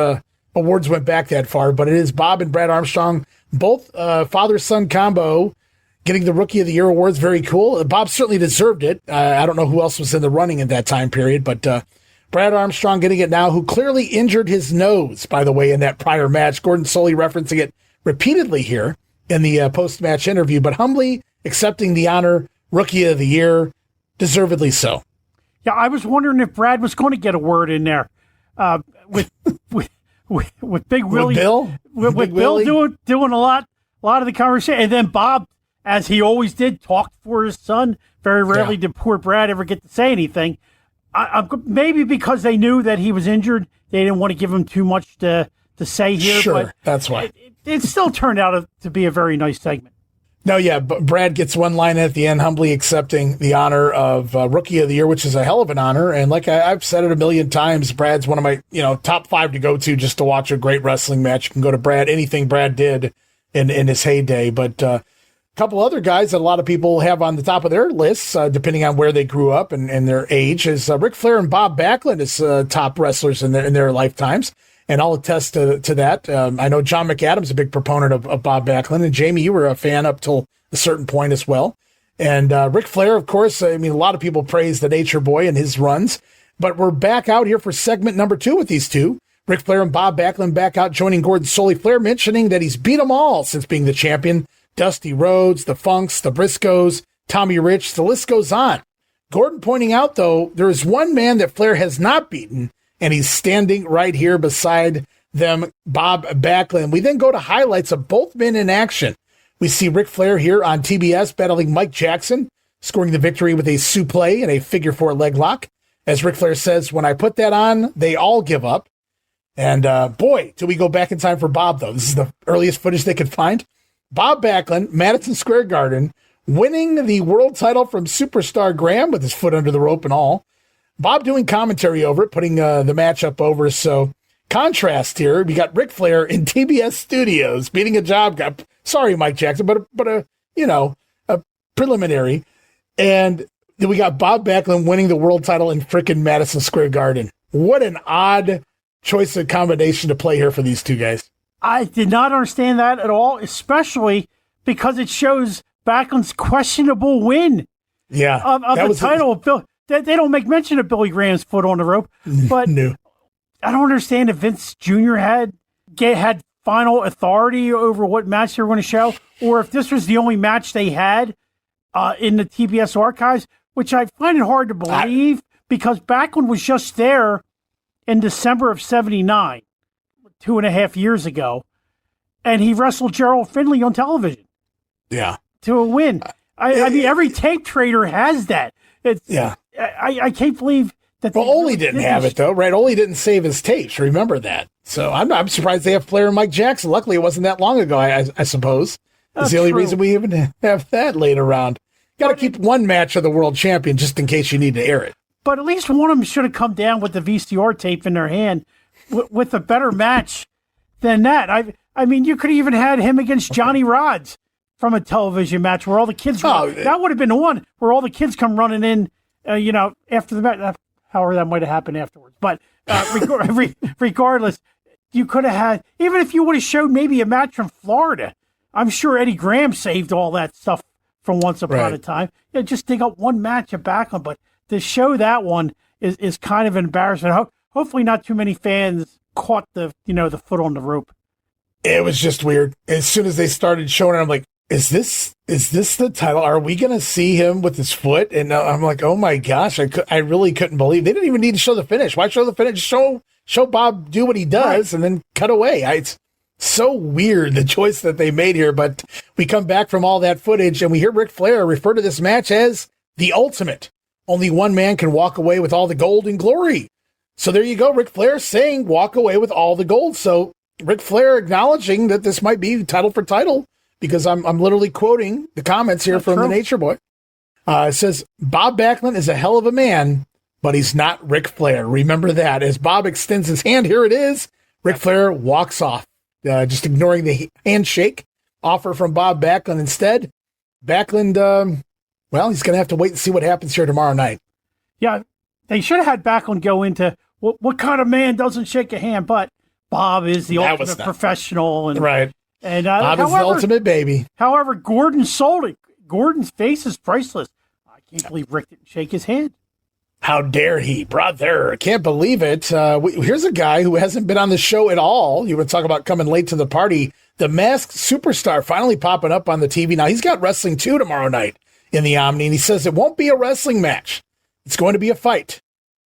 awards went back that far, but it is Bob and Brad Armstrong, both father-son combo, getting the Rookie of the Year awards. Very cool. Bob certainly deserved it. I don't know who else was in the running in that time period, but Brad Armstrong getting it now, who clearly injured his nose, by the way, in that prior match. Gordon Solie referencing it repeatedly here in the post-match interview, but humbly accepting the honor, Rookie of the Year, deservedly so. Yeah, I was wondering if Brad was going to get a word in there with Big Willie. With Bill doing a lot of the conversation, and then Bob, as he always did, talked for his son. Very rarely did poor Brad ever get to say anything. Maybe because they knew that he was injured, they didn't want to give him too much to say here. Sure, but that's why. It still turned out to be a very nice segment. No, yeah, but Brad gets one line at the end, humbly accepting the honor of Rookie of the Year, which is a hell of an honor. And like I've said it a million times, Brad's one of my top 5 to go to just to watch a great wrestling match. You can go to Brad, anything Brad did in his heyday. But a couple other guys that a lot of people have on the top of their lists, depending on where they grew up and their age, is Ric Flair and Bob Backlund as top wrestlers in their lifetimes. And I'll attest to that. I know John McAdam's a big proponent of Bob Backlund, and Jamie, you were a fan up till a certain point as well. And Ric Flair, of course, I mean, a lot of people praise the Nature Boy and his runs, but we're back out here for segment number 2 with these two. Ric Flair and Bob Backlund back out, joining Gordon Solie. Flair mentioning that he's beat them all since being the champion. Dusty Rhodes, the Funks, the Briscoes, Tommy Rich, the list goes on. Gordon pointing out, though, there is one man that Flair has not beaten, and he's standing right here beside them, Bob Backlund. We then go to highlights of both men in action. We see Ric Flair here on TBS battling Mike Jackson, scoring the victory with a suplex and a figure 4 leg lock. As Ric Flair says, when I put that on, they all give up. And boy, do we go back in time for Bob, though. This is the earliest footage they could find. Bob Backlund, Madison Square Garden, winning the world title from Superstar Graham with his foot under the rope and all. Bob doing commentary over it, putting the matchup over. So contrast here, we got Ric Flair in TBS studios beating a job guy. Sorry, Mike Jackson, but a preliminary. And then we got Bob Backlund winning the world title in frickin' Madison Square Garden. What an odd choice of combination to play here for these two guys. I did not understand that at all, especially because it shows Backlund's questionable win. Yeah, of the title of Bill. They don't make mention of Billy Graham's foot on the rope, but no. I don't understand if Vince Jr. had final authority over what match they were going to show, or if this was the only match they had in the TBS archives, which I find it hard to believe because Backlund was just there in December of '79, 2.5 years ago, and he wrestled Gerald Finley on television. Yeah, to a win. I mean, every tape trader has that. I can't believe that Well, they Ole really didn't did have this- it, though, right? Ole didn't save his tapes. Remember that. So I'm surprised they have Flair and Mike Jackson. Luckily, it wasn't that long ago, I suppose. That's the only true. reason we even have that laid around. Got to keep one match of the world champion just in case you need to air it. But at least one of them should have come down with the VCR tape in their hand with a better match than that. I mean, you could have even had him against Johnny Rodz from a television match where all the kids that would have been the one where all the kids come running in, after the match. However, that might have happened afterwards. But regardless, you could have had, even if you would have showed maybe a match from Florida, I'm sure Eddie Graham saved all that stuff from Once Upon a Time. Just dig up one match of Backlund, but to show that one is kind of embarrassing. Hopefully not too many fans caught the foot on the rope. It was just weird. As soon as they started showing it, I'm like, is this the title? Are we going to see him with his foot? And I'm like, oh my gosh, I really couldn't believe they didn't even need to show the finish. Why show the finish? Show Bob do what he does and then cut away. It's so weird, the choice that they made here. But we come back from all that footage and we hear Ric Flair refer to this match as the ultimate. Only one man can walk away with all the gold and glory. So there you go, Ric Flair saying walk away with all the gold. So Ric Flair acknowledging that this might be title for title, because I'm literally quoting the comments here from the Nature Boy. It says, Bob Backlund is a hell of a man, but he's not Ric Flair. Remember that. As Bob extends his hand, here it is. Ric Flair walks off, just ignoring the handshake offer from Bob Backlund. Instead, Backlund, he's going to have to wait and see what happens here tomorrow night. Yeah, they should have had Backlund go into what kind of man doesn't shake a hand, but Bob is the ultimate professional. And, right. And Bob is the ultimate baby. However, Gordon sold it. Gordon's face is priceless. I can't believe Rick didn't shake his hand. How dare he, brother? I can't believe it. Here's a guy who hasn't been on the show at all. You would talk about coming late to the party. The Masked Superstar finally popping up on the TV. Now, he's got Wrestling 2 tomorrow night in the Omni, and he says it won't be a wrestling match. It's going to be a fight.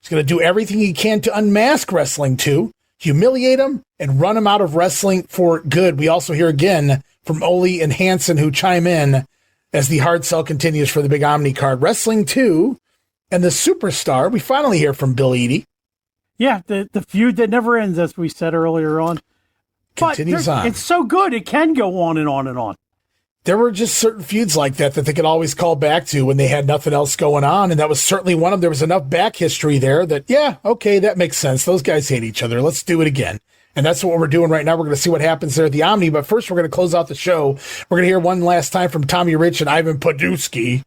He's going to do everything he can to unmask Wrestling 2, humiliate him, and run him out of wrestling for good. We also hear again from Ole and Hansen, who chime in as the hard sell continues for the big Omni card. Wrestling 2 and the Superstar. We finally hear from Bill Eadie. Yeah, the feud that never ends, as we said earlier on. Continues on. It's so good, it can go on and on and on. There were just certain feuds like that they could always call back to when they had nothing else going on, and that was certainly one of them. There was enough back history there that, yeah, okay, that makes sense. Those guys hate each other. Let's do it again. And that's what we're doing right now. We're going to see what happens there at the Omni, but first we're going to close out the show. We're going to hear one last time from Tommy Rich and Ivan Putski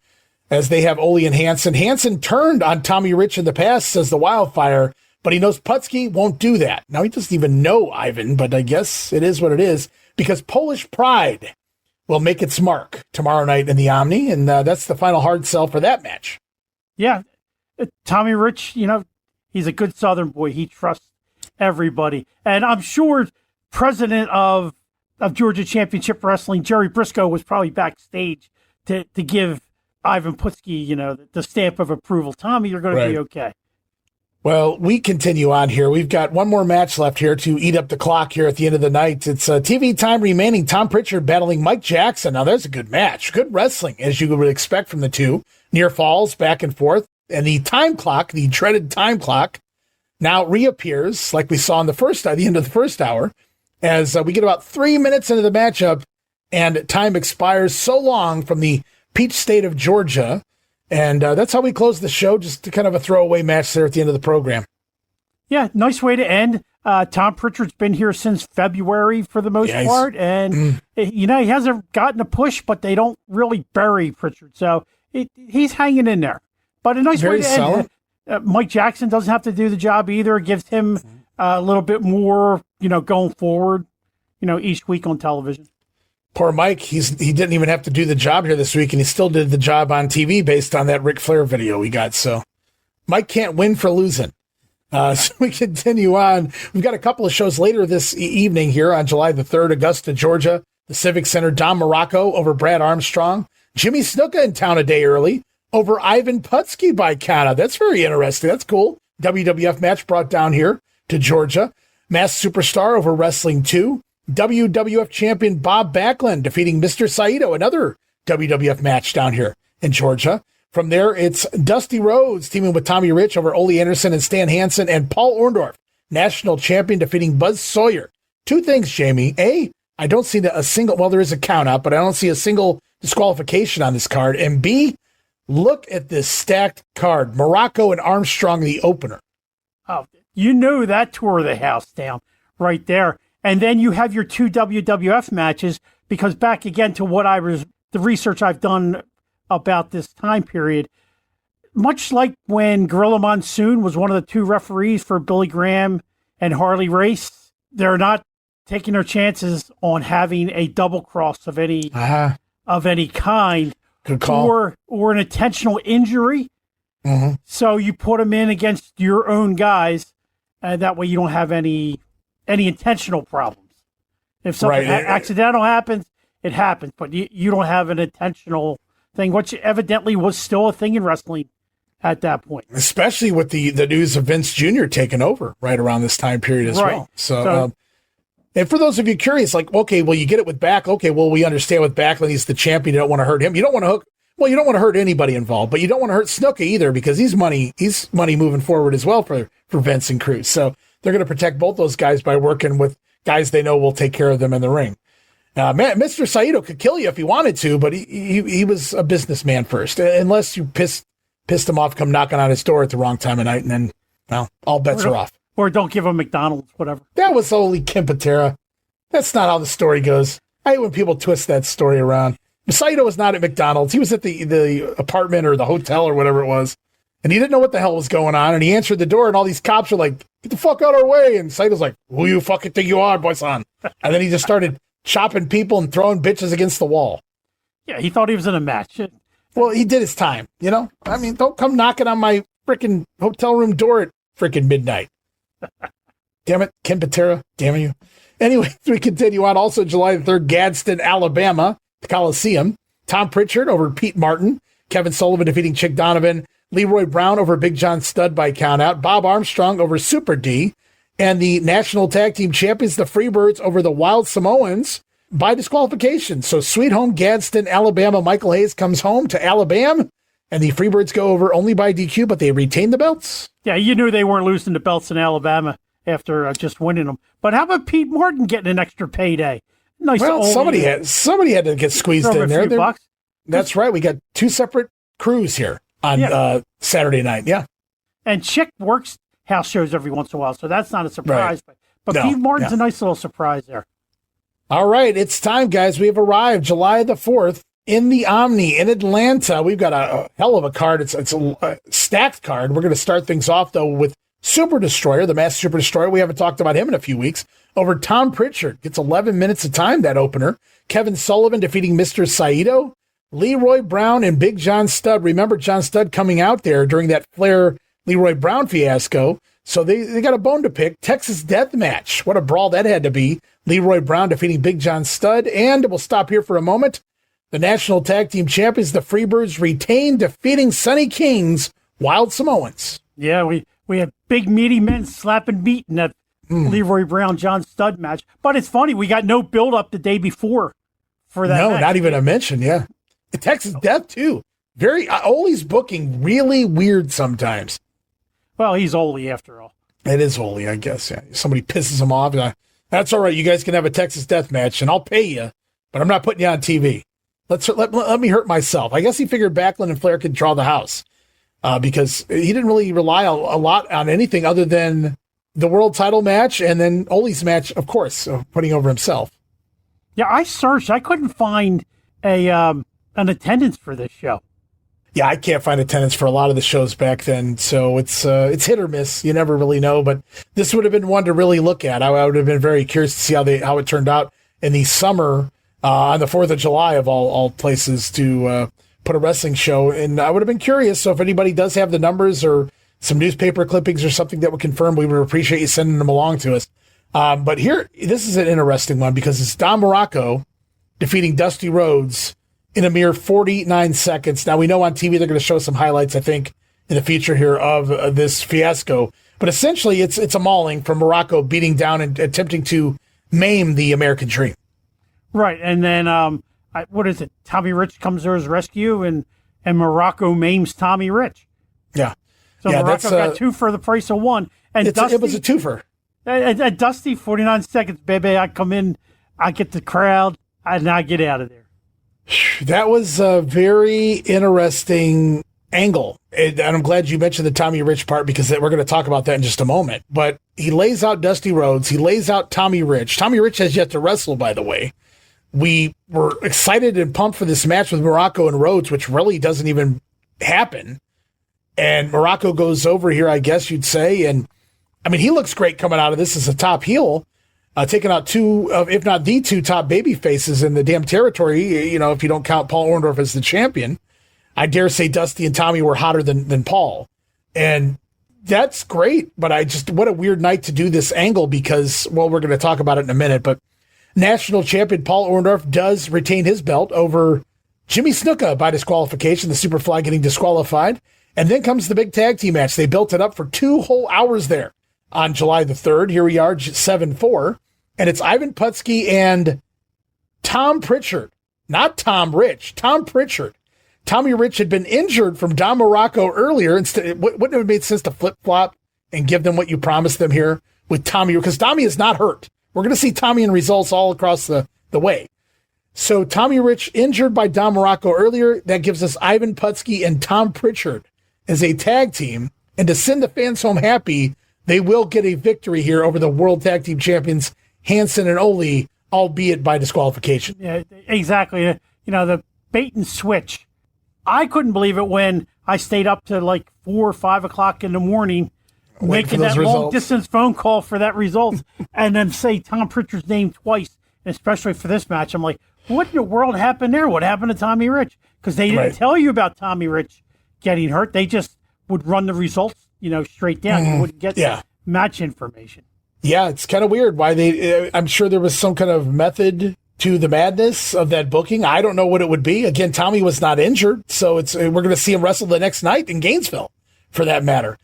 as they have Ole and Hansen. Hansen turned on Tommy Rich in the past, says the Wildfire, but he knows Putski won't do that. Now, he doesn't even know Ivan, but I guess it is what it is, because Polish Pride will make its mark tomorrow night in the Omni, and that's the final hard sell for that match. Yeah, Tommy Rich, he's a good Southern boy. He trusts everybody. And I'm sure president of Georgia Championship Wrestling, Jerry Briscoe, was probably backstage to give Ivan Putski, the stamp of approval. Tommy, you're going to be okay. Well, we continue on here. We've got one more match left here to eat up the clock here at the end of the night. It's TV time remaining. Tom Pritchard battling Mike Jackson. Now, there's a good match. Good wrestling, as you would expect from the two. Near falls, back and forth. And the time clock, the dreaded time clock, now reappears, like we saw in the end of the first hour, as we get about 3 minutes into the matchup, and time expires so long from the Peach State of Georgia. And that's how we close the show, just kind of a throwaway match there at the end of the program. Yeah, nice way to end. Tom Pritchard's been here since February for the most part, and he hasn't gotten a push, but they don't really bury Pritchard, so he's hanging in there. But a nice way to end. Mike Jackson doesn't have to do the job either. It gives him a little bit more, going forward, each week on television. Poor Mike, he didn't even have to do the job here this week, and he still did the job on TV based on that Ric Flair video we got. So Mike can't win for losing. So we continue on. We've got a couple of shows later this evening here on July the 3rd, Augusta, Georgia. The Civic Center, Don Muraco over Brad Armstrong. Jimmy Snuka in town a day early over Ivan Putski by Kana. That's very interesting. That's cool. WWF match brought down here to Georgia. Masked Superstar over Wrestling 2. WWF Champion Bob Backlund defeating Mr. Saito, another WWF match down here in Georgia. From there, it's Dusty Rhodes teaming with Tommy Rich over Ole Anderson and Stan Hansen, and Paul Orndorff, national champion, defeating Buzz Sawyer. Two things, Jamie. A, I don't see a single, well, there is a count out, but I don't see a single disqualification on this card. And B, look at this stacked card. Muraco and Armstrong, the opener. Oh, you knew that tore the house down right there. And then you have your two WWF matches, because back again to the research I've done about this time period, much like when Gorilla Monsoon was one of the two referees for Billy Graham and Harley Race, they're not taking their chances on having a double cross of any kind. Good call. Or an intentional injury. Mm-hmm. So you put them in against your own guys, and that way you don't have any intentional problems. If something accidental happens, it happens, but you don't have an intentional thing, which evidently was still a thing in wrestling at that point. Especially with the news of Vince Jr. taking over right around this time period as well. So and for those of you curious, like, okay, well, you get it with Back. Okay, well, we understand with Backlund, he's the champion. You don't want to hurt him. You don't want to you don't want to hurt anybody involved, but you don't want to hurt Snuka either, because he's money moving forward as well for Vince and Cruz. So they're going to protect both those guys by working with guys they know will take care of them in the ring. Mr. Saito could kill you if he wanted to, but he was a businessman first, unless you pissed him off, come knocking on his door at the wrong time of night, and then, well, all bets are off. Or don't give him McDonald's, whatever. That was only Kim Patera. That's not how the story goes. I hate when people twist that story around. Saito was not at McDonald's. He was at the apartment or the hotel or whatever it was, and he didn't know what the hell was going on, and he answered the door, and all these cops are like, get the fuck out of our way, and Saito's like, who you fucking think you are, boy-san? And then he just started chopping people and throwing bitches against the wall. Yeah, he thought he was in a match. Well, he did his time, you know? I mean, don't come knocking on my freaking hotel room door at freaking midnight. Damn it, Kim Patera, damn you. Anyway, we continue on. Also, July the 3rd, Gadsden, Alabama, the Coliseum. Tom Pritchard over Pete Martin. Kevin Sullivan defeating Chick Donovan. Leroy Brown over Big John Studd by countout. Bob Armstrong over Super D. And the National Tag Team Champions, the Freebirds, over the Wild Samoans by disqualification. So Sweet Home Gadsden, Alabama. Michael Hayes comes home to Alabama, and the Freebirds go over only by DQ, but they retain the belts. Yeah, you knew they weren't losing the belts in Alabama after just winning them. But how about Pete Martin getting an extra payday? Nice. Well, somebody had to get squeezed in there. Bucks. That's right. We got two separate crews here on Saturday night. Yeah. And Chick works house shows every once in a while, so that's not a surprise. Right. But Pete Martin's a nice little surprise there. All right, it's time, guys. We have arrived July the 4th in the Omni in Atlanta. We've got a hell of a card. It's a stacked card. We're going to start things off, though, with Super Destroyer, the Master Super Destroyer. We haven't talked about him in a few weeks. Over Tom Pritchard. Gets 11 minutes of time, that opener. Kevin Sullivan defeating Mr. Saito. Leroy Brown and Big John Studd. Remember John Studd coming out there during that Flair Leroy Brown fiasco. So they got a bone to pick. Texas Death Match. What a brawl that had to be. Leroy Brown defeating Big John Studd. And we'll stop here for a moment. The National Tag Team Champions, the Freebirds, retain, defeating Sonny King's Wild Samoans. Yeah, we had big meaty men slapping meat in that Leroy Brown John Studd match. But it's funny, we got no build up the day before for that. No, match. Not even a mention. Yeah, the Texas Death too. Very Ole's booking really weird sometimes. Well, he's Ole after all. It is Ole, I guess. Yeah, somebody pisses him off. That's all right. You guys can have a Texas Death Match, and I'll pay you, but I'm not putting you on TV. Let me hurt myself. I guess he figured Backlund and Flair could draw the house because he didn't really rely a lot on anything other than the world title match and then Ole's match, of course, putting over himself. Yeah, I searched. I couldn't find an attendance for this show. Yeah, I can't find attendance for a lot of the shows back then, so it's hit or miss. You never really know, but this would have been one to really look at. I would have been very curious to see how it turned out in the summer on the 4th of July of all places to put a wrestling show, and I would have been curious. So if anybody does have the numbers or some newspaper clippings or something that would confirm, we would appreciate you sending them along to us. But here, this is an interesting one because it's Don Muraco defeating Dusty Rhodes in a mere 49 seconds. Now, we know on TV they're going to show some highlights, I think, in the future here of this fiasco. But essentially, it's a mauling from Muraco beating down and attempting to maim the American Dream. Right. And then, what is it? Tommy Rich comes to his rescue and and Muraco maims Tommy Rich. Yeah. So yeah, Muraco got 2 for the price of 1. And Dusty, it was a twofer. At Dusty, 49 seconds, baby. I come in, I get the crowd, and I get out of there. That was a very interesting angle. And I'm glad you mentioned the Tommy Rich part because we're going to talk about that in just a moment. But he lays out Dusty Rhodes. He lays out Tommy Rich. Tommy Rich has yet to wrestle, by the way. We were excited and pumped for this match with Muraco and Rhodes, which really doesn't even happen. And Muraco goes over here, I guess you'd say. And, I mean, he looks great coming out of this as a top heel. Taking out 2 of, if not the 2 top baby faces in the damn territory, you know, if you don't count Paul Orndorff as the champion. I dare say Dusty and Tommy were hotter than Paul. And that's great, but what a weird night to do this angle because, well, we're going to talk about it in a minute, but national champion Paul Orndorff does retain his belt over Jimmy Snuka by disqualification, the Superfly getting disqualified. And then comes the big tag team match. They built it up for 2 whole hours there on July the 3rd. Here we are, 7-4. And it's Ivan Putski and Tom Pritchard. Not Tom Rich, Tom Pritchard. Tommy Rich had been injured from Don Muraco earlier. Instead, wouldn't it have made sense to flip-flop and give them what you promised them here with Tommy? Because Tommy is not hurt. We're going to see Tommy in results all across the way. So Tommy Rich injured by Don Muraco earlier. That gives us Ivan Putski and Tom Pritchard as a tag team. And to send the fans home happy, they will get a victory here over the World Tag Team Champions Hansen and Ole, albeit by disqualification. Yeah, exactly. You know, the bait and switch. I couldn't believe it when I stayed up to like 4 or 5 o'clock in the morning making that long-distance phone call for that result and then say Tom Pritchard's name twice, especially for this match. I'm like, what in the world happened there? What happened to Tommy Rich? Because they didn't tell you about Tommy Rich getting hurt. They just would run the results, you know, straight down. You wouldn't get match information. Yeah, it's kind of weird why I'm sure there was some kind of method to the madness of that booking. I don't know what it would be. Again, Tommy was not injured, so we're going to see him wrestle the next night in Gainesville, for that matter.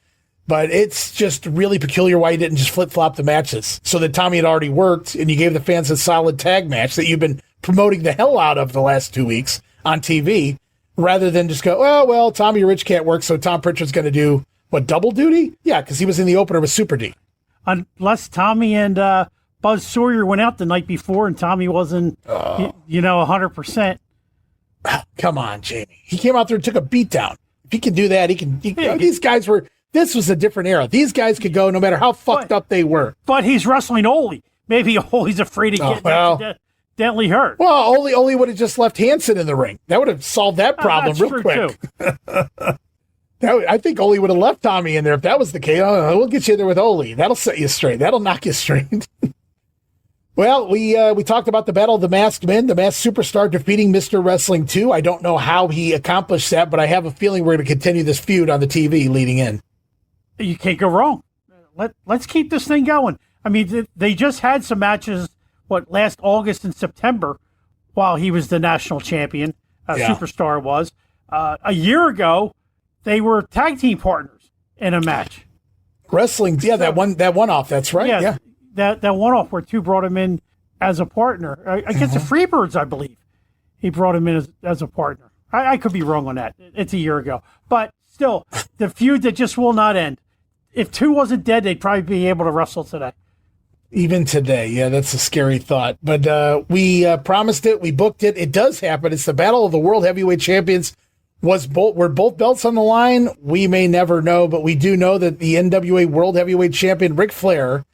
But it's just really peculiar why you didn't just flip-flop the matches so that Tommy had already worked and you gave the fans a solid tag match that you've been promoting the hell out of the last 2 weeks on TV, rather than just go, oh, well, Tommy Rich can't work, so Tom Pritchard's going to do, what, double duty? Yeah, because he was in the opener with Super D. Unless Tommy and Buzz Sawyer went out the night before and Tommy wasn't, 100%. Come on, Jamie. He came out there and took a beat down. If he can do that, these guys were, this was a different era. These guys could go no matter how fucked up they were. But he's wrestling Ole. Maybe Ole's afraid of getting deadly hurt. Well, Ole would have just left Hansen in the ring. That would have solved that problem real quick. I think Ole would have left Tommy in there if that was the case. Oh, we'll get you in there with Ole. That'll set you straight. That'll knock you straight. Well, we talked about the Battle of the Masked Men, the Masked Superstar defeating Mr. Wrestling 2. I don't know how he accomplished that, but I have a feeling we're going to continue this feud on the TV leading in. You can't go wrong. Let's keep this thing going. I mean, they just had some matches, last August and September, while he was the national champion, Superstar was. A year ago, they were tag team partners in a match. Wrestling, that one-off, that's right. Yeah. That one-off where 2 brought him in as a partner. Against the Freebirds, I believe. He brought him in as a partner. I could be wrong on that. It's a year ago. But still, the feud that just will not end. If 2 wasn't dead, they'd probably be able to wrestle today. Even today, yeah, that's a scary thought. But we promised it. We booked it. It does happen. It's the Battle of the World Heavyweight Champions. Were both belts on the line? We may never know, but we do know that the NWA World Heavyweight Champion Ric Flair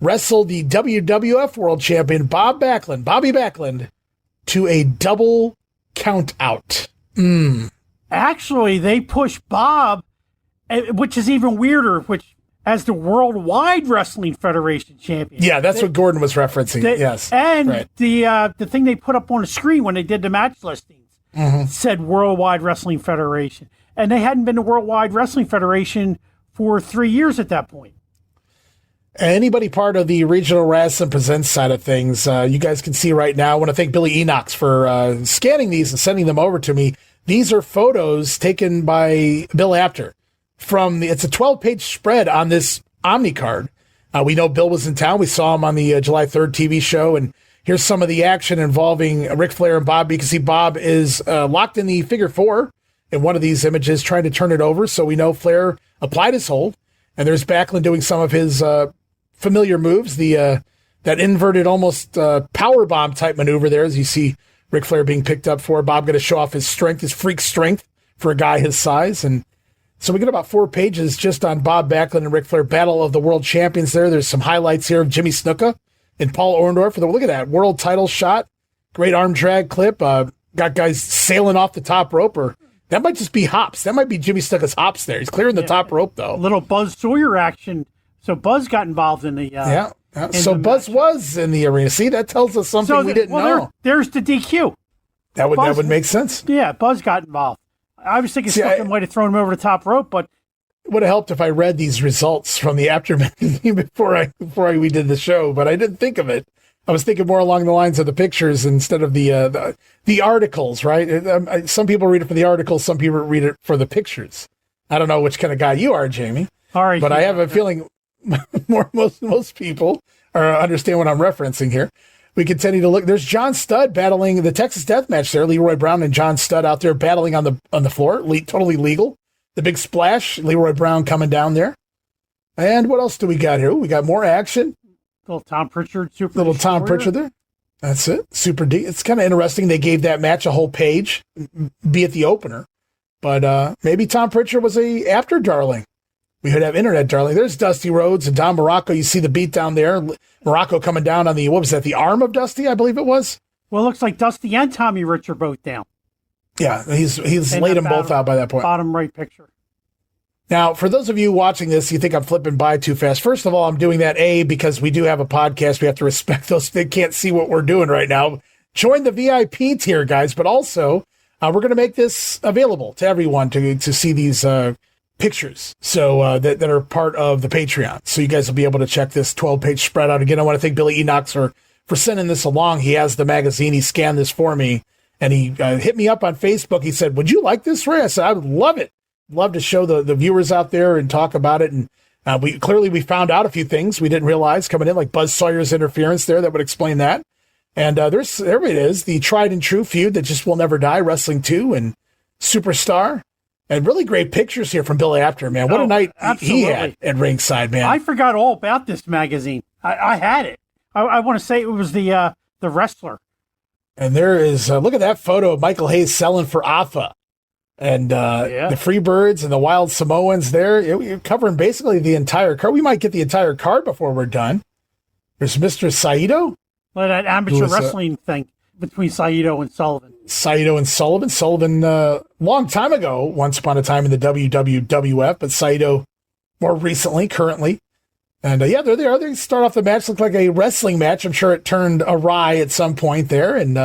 wrestled the WWF World Champion Bobby Backlund to a double count out. Actually, they pushed Bob, which is even weirder, as the Worldwide Wrestling Federation champion. Yeah, that's what Gordon was referencing. Yes. And right. The thing they put up on the screen when they did the match listings said Worldwide Wrestling Federation. And they hadn't been to Worldwide Wrestling Federation for 3 years at that point. Anybody part of the Regional Rasslin Presents side of things, you guys can see right now. I want to thank Billy Enox for scanning these and sending them over to me. These are photos taken by Bill Apter. It's a 12-page spread on this Omni card. We know Bill was in town. We saw him on the July 3rd TV show, and here's some of the action involving Ric Flair and Bob. You can see Bob is locked in the figure 4 in one of these images trying to turn it over. So we know Flair applied his hold, and there's Backlund doing some of his familiar moves, that inverted almost power bomb type maneuver there, as you see Ric Flair being picked up for. Bob going to show off his strength, his freak strength for a guy his size. And so we get about 4 pages just on Bob Backlund and Ric Flair, Battle of the World Champions there. There's some highlights here of Jimmy Snuka and Paul Orndorff. Look at that world title shot. Great arm drag clip. Got guys sailing off the top rope, or that might just be hops. That might be Jimmy Snuka's hops there. He's clearing the top rope, though. A little Buzz Sawyer action. So Buzz got involved in the So Buzz was in the arena. See, that tells us something we didn't know. There's the DQ. That would make sense. Yeah, Buzz got involved. I was thinking Snuka might have thrown him over the top rope, but it would have helped if I read these results from the After magazine before we did the show, but I didn't think of it. I was thinking more along the lines of the pictures instead of the articles, right? Some people read it for the articles, some people read it for the pictures. I don't know which kind of guy you are, Jamie. All right, but I have a feeling most people understand what I'm referencing here. We continue to look. There's John Studd battling the Texas Death Match there. Leroy Brown and John Studd out there battling on the floor, totally legal. The big splash, Leroy Brown coming down there. And what else do we got here? We got more action. Little Tom Pritchard, Tom Pritchard there. That's it. Super D. It's kind of interesting. They gave that match a whole page, be it the opener. But maybe Tom Pritchard was a after darling. We could have internet darling. There's Dusty Rhodes and Don Muraco. You see the beat down there. Muraco coming down on the arm of Dusty, I believe it was. Well, it looks like Dusty and Tommy Rich are both down. Yeah, he's laid them both out by that point. Bottom right picture. Now, for those of you watching this, you think I'm flipping by too fast. First of all, I'm doing that, because we do have a podcast. We have to respect those. They can't see what we're doing right now. Join the VIP tier, guys. But also, we're going to make this available to everyone to see these pictures so that are part of the Patreon. So you guys will be able to check this 12-page spread out. Again, I want to thank Billy Enoch for sending this along. He has the magazine. He scanned this for me, and he hit me up on Facebook. He said, would you like this, Ray? I said, I would love it. Love to show the viewers out there and talk about it. And we found out a few things we didn't realize coming in, like Buzz Sawyer's interference there that would explain that. And there it is, the tried and true feud that just will never die, Wrestling 2 and Superstar. And really great pictures here from Billy After, man. What a night he had at ringside, man. I forgot all about this magazine. I had it. I want to say it was the Wrestler. And there is, look at that photo of Michael Hayes selling for AFA. And the Freebirds and the Wild Samoans there. You're covering basically the entire card. We might get the entire card before we're done. There's Mr. Saito. Well, that amateur wrestling thing between Saito and Sullivan. Sullivan, long time ago, once upon a time in the WWF, but Saito more recently, currently. And there they are. They start off the match, looked like a wrestling match. I'm sure it turned awry at some point there. And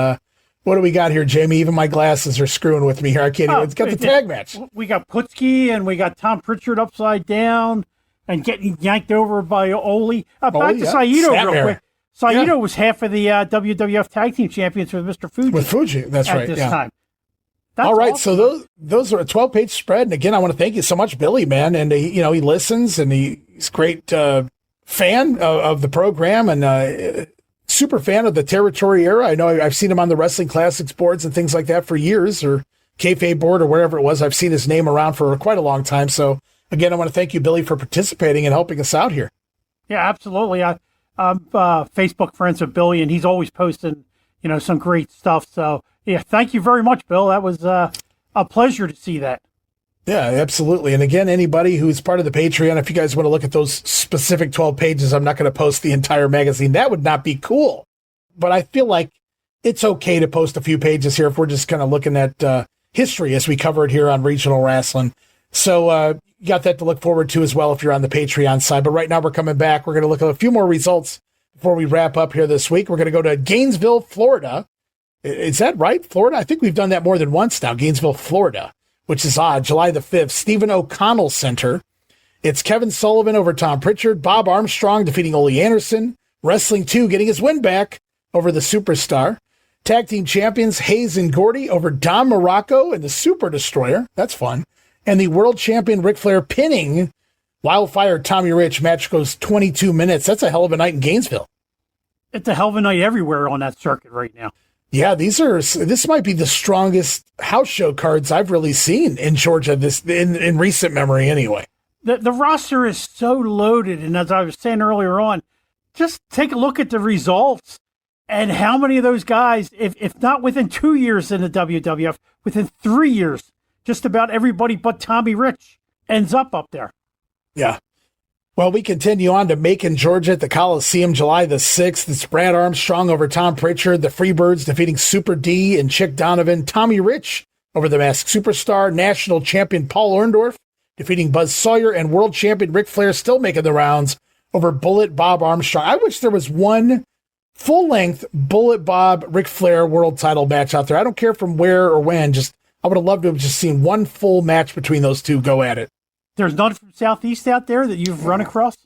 what do we got here, Jamie? Even my glasses are screwing with me here. I can't even. It's got the tag match. We got Putski and we got Tom Pritchard upside down and getting yanked over by Ole. Back to Saito real quick. Saito was half of the WWF Tag Team Champions with Mr. Fuji. With Fuji, that's right. At this time. That's all right, awesome. so those are a 12-page spread. And again, I want to thank you so much, Billy, man. And he listens, and he's a great fan of the program, and super fan of the Territory era. I know I've seen him on the Wrestling Classics boards and things like that for years, or Kayfabe board or wherever it was. I've seen his name around for quite a long time. So again, I want to thank you, Billy, for participating and helping us out here. Yeah, absolutely. I'm Facebook friends with Billy, and he's always posting, some great stuff. So yeah, thank you very much, Bill. That was a pleasure to see that. Yeah, absolutely. And again, anybody who's part of the Patreon, if you guys want to look at those specific 12 pages, I'm not going to post the entire magazine. That would not be cool. But I feel like it's okay to post a few pages here if we're just kind of looking at history as we cover it here on Regional Rasslin. So you got that to look forward to as well if you're on the Patreon side. But right now we're coming back. We're going to look at a few more results before we wrap up here this week. We're going to go to Gainesville, Florida. Is that right, Florida? I think we've done that more than once now, Gainesville, Florida, which is odd. July the 5th, Stephen O'Connell Center. It's Kevin Sullivan over Tom Pritchard, Bob Armstrong defeating Ole Anderson, Wrestling 2 getting his win back over the Superstar. Tag team champions Hayes and Gordy over Don Muraco and the Super Destroyer. That's fun. And the world champion Ric Flair pinning Wildfire Tommy Rich. Match goes 22 minutes. That's a hell of a night in Gainesville. It's a hell of a night everywhere on that circuit right now. Yeah, this might be the strongest house show cards I've really seen in Georgia in recent memory anyway. The roster is so loaded, and as I was saying earlier on, just take a look at the results and how many of those guys, if not within 2 years in the WWF, within 3 years, just about everybody but Tommy Rich ends up there. Yeah. Well, we continue on to Macon, Georgia at the Coliseum, July the 6th. It's Brad Armstrong over Tom Pritchard, the Freebirds defeating Super D and Chick Donovan. Tommy Rich over the Masked Superstar, national champion Paul Orndorff defeating Buzz Sawyer, and world champion Ric Flair still making the rounds over Bullet Bob Armstrong. I wish there was one full-length Bullet Bob Ric Flair world title match out there. I don't care from where or when. I would have loved to have just seen one full match between those two go at it. There's none from Southeast out there that you've run across?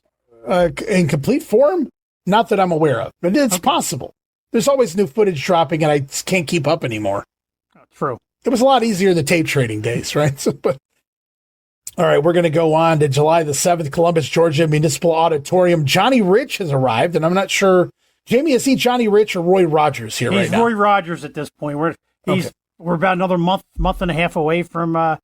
In complete form? Not that I'm aware of, but it's possible. There's always new footage dropping, and I just can't keep up anymore. True. It was a lot easier in the tape trading days, right? All right, we're going to go on to July the 7th, Columbus, Georgia, Municipal Auditorium. Johnny Rich has arrived, and I'm not sure, Jamie, is he Johnny Rich or Roy Rogers here right now? He's Roy Rogers at this point. We're about another month and a half away from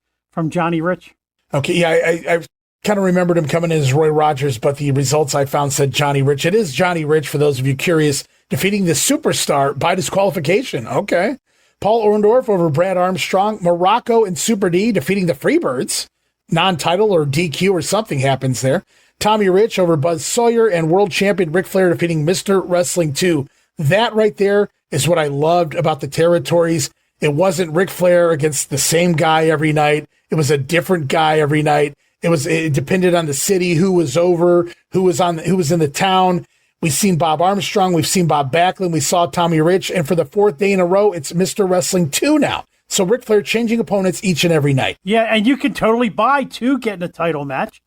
Johnny Rich. Okay, yeah, I kind of remembered him coming in as Roy Rogers, but the results I found said Johnny Rich. It is Johnny Rich, for those of you curious, defeating the Superstar by disqualification. Okay. Paul Orndorff over Brad Armstrong. Muraco and Super D defeating the Freebirds. Non-title or DQ or something happens there. Tommy Rich over Buzz Sawyer, and world champion Ric Flair defeating Mr. Wrestling 2. That right there is what I loved about the territories. It wasn't Ric Flair against the same guy every night. It was a different guy every night. It depended on the city, who was over, who was in the town. We've seen Bob Armstrong. We've seen Bob Backlund. We saw Tommy Rich. And for the fourth day in a row, it's Mr. Wrestling 2 now. So Ric Flair changing opponents each and every night. Yeah, and you can totally buy 2 getting a title match.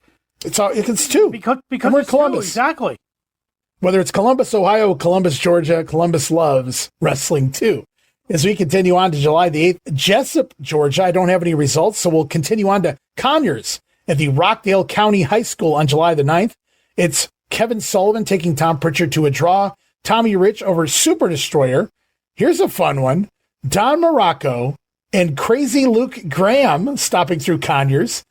It's 2. Because we're it's Columbus. 2, exactly. Whether it's Columbus, Ohio, Columbus, Georgia, Columbus loves Wrestling 2. As we continue on to July the 8th, Jessup, Georgia. I don't have any results, so we'll continue on to Conyers at the Rockdale County High School on July the 9th. It's Kevin Sullivan taking Tom Pritchard to a draw. Tommy Rich over Super Destroyer. Here's a fun one. Don Muraco and Crazy Luke Graham stopping through Conyers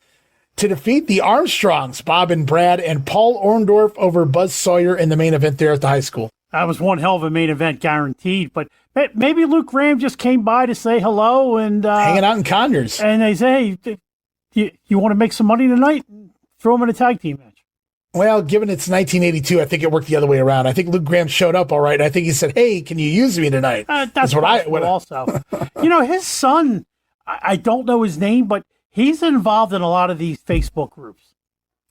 to defeat the Armstrongs, Bob and Brad, and Paul Orndorff over Buzz Sawyer in the main event there at the high school. That was one hell of a main event, guaranteed. But maybe Luke Graham just came by to say hello and hanging out in Conyers. And they say, hey, you want to make some money tonight? Throw him in a tag team match. Well, given it's 1982, I think it worked the other way around. I think Luke Graham showed up all right. I think he said, "Hey, can you use me tonight?" That's what also. His son, I don't know his name, but he's involved in a lot of these Facebook groups.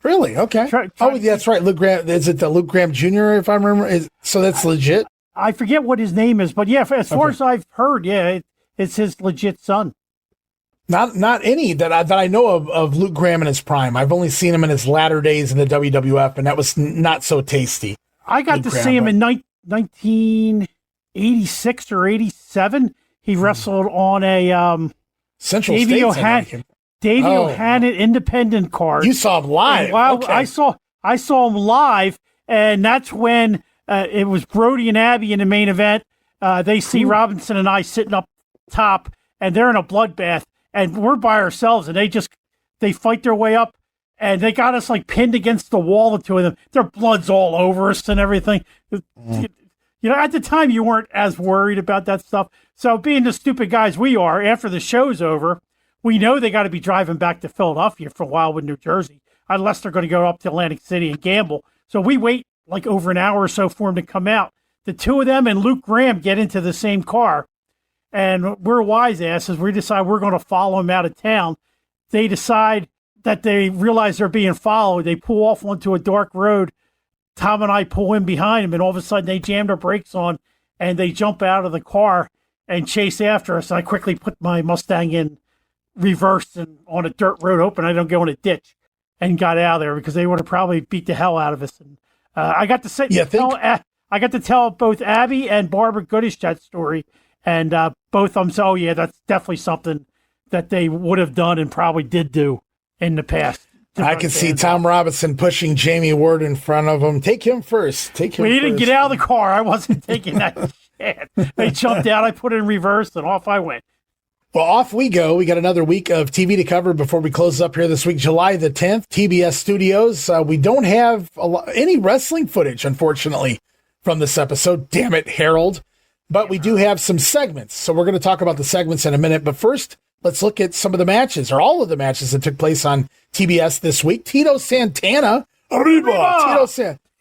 Really? Okay. That's right. Luke Graham. Is it the Luke Graham Jr., if I remember? So that's legit? I forget what his name is, but yeah, as far as I've heard, yeah, it's his legit son. Not any that I know of Luke Graham in his prime. I've only seen him in his latter days in the WWF, and that was not so tasty. I got to see him in 1986 or 87. He wrestled on a Central Davey States. O'Hannon independent card. You saw him live. Well, okay. I saw him live, and that's when it was Brody and Abby in the main event. They see Robinson and I sitting up top, and they're in a bloodbath, and we're by ourselves, and they fight their way up, and they got us like pinned against the wall, the two of them. Their blood's all over us and everything. At the time, you weren't as worried about that stuff. So being the stupid guys we are, after the show's over, we know they got to be driving back to Philadelphia from Wildwood, New Jersey, unless they're going to go up to Atlantic City and gamble. So we wait like over an hour or so for him to come out. The two of them and Luke Graham get into the same car, and we're wise asses. We decide we're going to follow him out of town. They decide that they realize they're being followed. They pull off onto a dark road. Tom and I pull in behind them, and all of a sudden they jam their brakes on, and they jump out of the car and chase after us. I quickly put my Mustang in reversed and on a dirt road open. I don't go in a ditch, and got out of there because they would have probably beat the hell out of us. And I got to I got to tell both Abby and Barbara Goodish that story, and both of them said, "Oh yeah, that's definitely something that they would have done and probably did do in the past." I can see Tom Robinson pushing Jammie Ward in front of him. Take him first. We didn't get out of the car. I wasn't taking that shit. bad. They jumped out, I put it in reverse, and off I went. Well, off we go. We got another week of TV to cover before we close up here this week, July the 10th, TBS Studios. We don't have any wrestling footage, unfortunately, from this episode. Damn it, Harold. But we do have some segments. So we're going to talk about the segments in a minute. But first, let's look at some of the matches, or all of the matches that took place on TBS this week. Tito Santana, Arriba!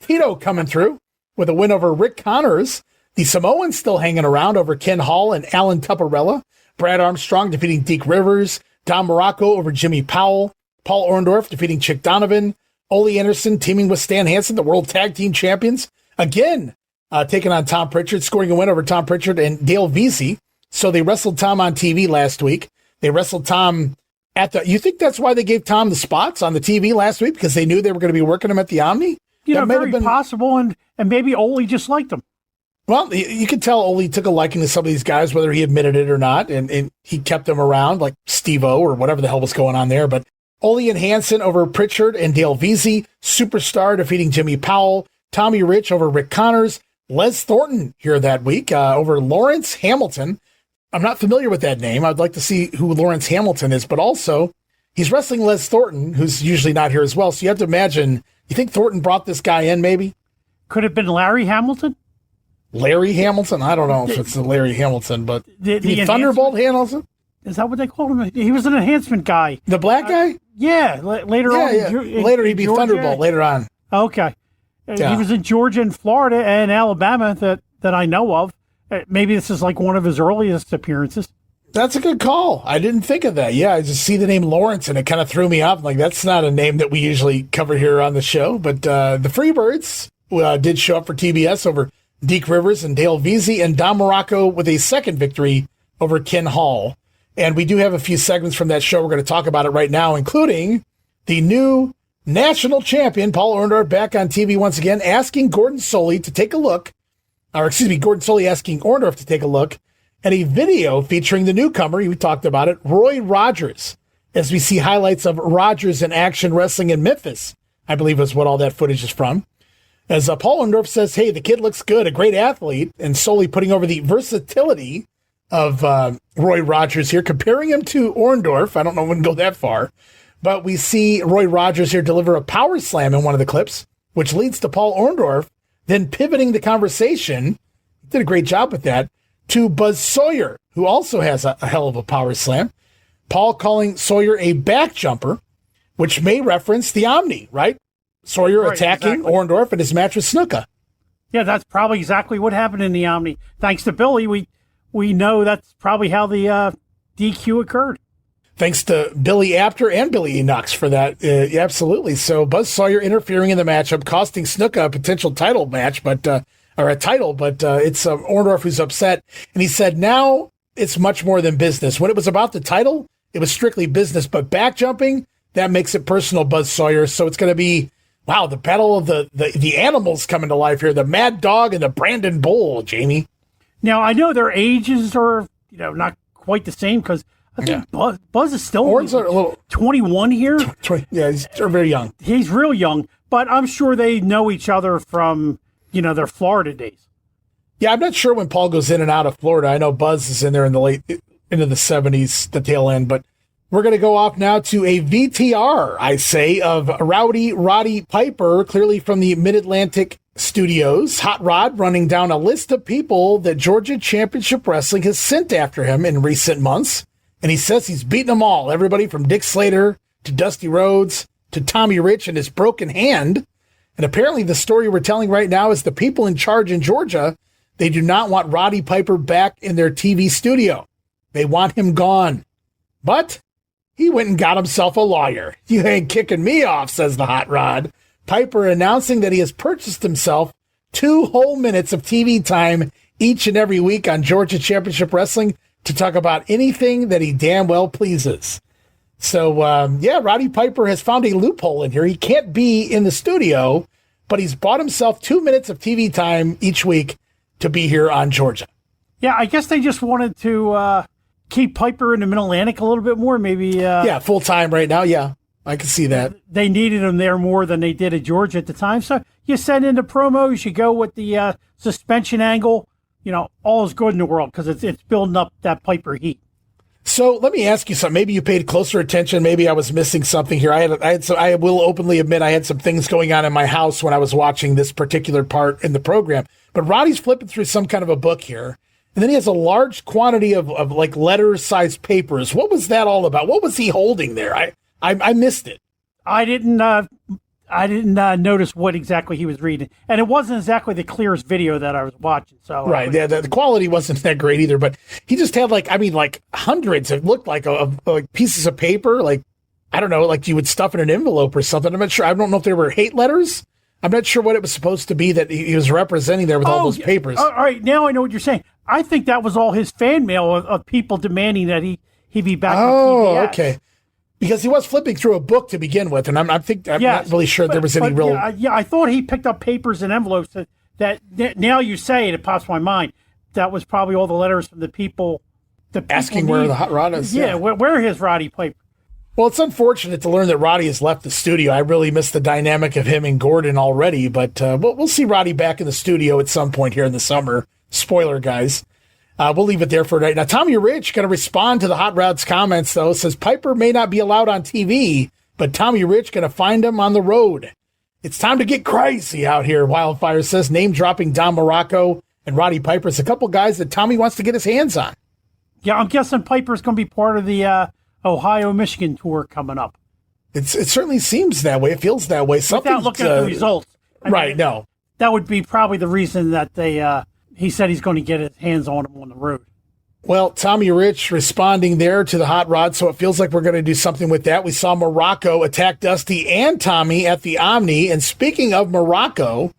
Tito coming through with a win over Rick Connors. The Samoans still hanging around over Ken Hall and Alan Tupperella. Brad Armstrong defeating Deke Rivers. Don Muraco over Jimmy Powell. Paul Orndorff defeating Chick Donovan. Ole Anderson teaming with Stan Hansen, the World Tag Team Champions. Again, taking on Tom Pritchard, scoring a win over Tom Pritchard and Dale Vesey. So they wrestled Tom on TV last week. They wrestled Tom you think that's why they gave Tom the spots on the TV last week? Because they knew they were going to be working him at the Omni? Very possible, and maybe Ole just liked him. Well, you could tell Ole took a liking to some of these guys, whether he admitted it or not, and he kept them around, like Steve-O or whatever the hell was going on there. But Ole and Hansen over Pritchard and Dale Vesey. Superstar defeating Jimmy Powell. Tommy Rich over Rick Connors. Les Thornton here that week over Lawrence Hamilton. I'm not familiar with that name. I'd like to see who Lawrence Hamilton is, but also he's wrestling Les Thornton, who's usually not here as well. So you have to imagine, you think Thornton brought this guy in maybe? Could have been Larry Hamilton? Larry Hamilton? I don't know if it's Larry Hamilton, but the Thunderbolt Hamilton? Is that what they called him? He was an enhancement guy. The black guy? Yeah, later on. Yeah. Later he'd be Georgia. Thunderbolt later on. Okay. Yeah. He was in Georgia and Florida and Alabama that I know of. Maybe this is like one of his earliest appearances. That's a good call. I didn't think of that. Yeah, I just see the name Lawrence, and it kind of threw me off. Like, that's not a name that we usually cover here on the show. But the Freebirds did show up for TBS over Deke Rivers and Dale Vesey, and Don Muraco with a second victory over Ken Hall. And we do have a few segments from that show. We're going to talk about it right now, including the new national champion, Paul Orndorff, back on TV once again, asking Gordon Solie to take a look. Gordon Solie asking Orndorff to take a look at a video featuring the newcomer, we talked about it, Roy Rogers, as we see highlights of Rogers in action wrestling in Memphis, I believe is what all that footage is from. As Paul Orndorff says, hey, the kid looks good, a great athlete, and Solie putting over the versatility of Roy Rogers here, comparing him to Orndorff. I don't know if we can go that far, but we see Roy Rogers here deliver a power slam in one of the clips, which leads to Paul Orndorff then pivoting the conversation, did a great job with that, to Buzz Sawyer, who also has a hell of a power slam. Paul calling Sawyer a back jumper, which may reference the Omni, right? Sawyer attacking Orndorff in his match with Snuka. Yeah, that's probably exactly what happened in the Omni. Thanks to Billy, we know that's probably how the DQ occurred. Thanks to Billy Apter and Billy Enox for that. Absolutely. So Buzz Sawyer interfering in the matchup, costing Snuka a potential title match, but it's Orndorff who's upset. And he said, now it's much more than business. When it was about the title, it was strictly business, but back jumping, that makes it personal, Buzz Sawyer. So it's going to be, wow, the battle of the animals coming to life here, the Mad Dog and the Brandon Bull, Jamie. Now, I know their ages are, not quite the same, because I think Buzz is still a little 21 here. Yeah, he's very young. He's real young, but I'm sure they know each other from, their Florida days. Yeah, I'm not sure when Paul goes in and out of Florida. I know Buzz is in there in the late, into the 70s, the tail end, but we're going to go off now to a VTR, I say, of Roddy Piper, clearly from the Mid-Atlantic Studios. Hot Rod running down a list of people that Georgia Championship Wrestling has sent after him in recent months. And he says he's beaten them all. Everybody from Dick Slater to Dusty Rhodes to Tommy Rich and his broken hand. And apparently the story we're telling right now is the people in charge in Georgia, they do not want Roddy Piper back in their TV studio. They want him gone. But he went and got himself a lawyer. You ain't kicking me off, says the Hot Rod. Piper announcing that he has purchased himself 2 whole minutes of TV time each and every week on Georgia Championship Wrestling to talk about anything that he damn well pleases. So, Roddy Piper has found a loophole in here. He can't be in the studio, but he's bought himself 2 minutes of TV time each week to be here on Georgia. Yeah, I guess they just wanted to keep Piper in the Mid-Atlantic a little bit more, maybe. Full time right now, yeah. I can see that. They needed him there more than they did at Georgia at the time. So you send in the promos, you go with the suspension angle, all is good in the world because it's building up that Piper heat. So let me ask you something. Maybe you paid closer attention. Maybe I was missing something here. I will openly admit I had some things going on in my house when I was watching this particular part in the program. But Roddy's flipping through some kind of a book here, and then he has a large quantity of like letter-sized papers. What was that all about? What was he holding there? I missed it. I didn't notice what exactly he was reading, and it wasn't exactly the clearest video that I was watching. So right, the quality wasn't that great either. But he just had like hundreds. It looked like like pieces of paper, like I don't know, like you would stuff in an envelope or something. I'm not sure. I don't know if they were hate letters. I'm not sure what it was supposed to be that he was representing there with all those papers. All right, now I know what you're saying. I think that was all his fan mail of people demanding that he be back. Oh, okay. Because he was flipping through a book to begin with, and I'm not really sure there was any real. Yeah, I thought he picked up papers and envelopes that now you say it pops my mind. That was probably all the letters from the people asking where the hot rod is. Yeah, where is Roddy Piper? Well, it's unfortunate to learn that Roddy has left the studio. I really miss the dynamic of him and Gordon already, but we'll see Roddy back in the studio at some point here in the summer. Spoiler, guys. We'll leave it there for tonight. Now, Tommy Rich going to respond to the Hot Rods comments, though. Says Piper may not be allowed on TV, but Tommy Rich going to find him on the road. It's time to get crazy out here, Wildfire says, name-dropping Don Muraco and Roddy Piper. It's a couple guys that Tommy wants to get his hands on. Yeah, I'm guessing Piper's going to be part of the Ohio-Michigan tour coming up. It certainly seems that way. It feels that way. Without looking at the results. No. That would be probably the reason that he said he's going to get his hands on him on the road. Well, Tommy Rich responding there to the Hot Rod, so it feels like we're going to do something with that. We saw Muraco attack Dusty and Tommy at the Omni. And speaking of Muraco,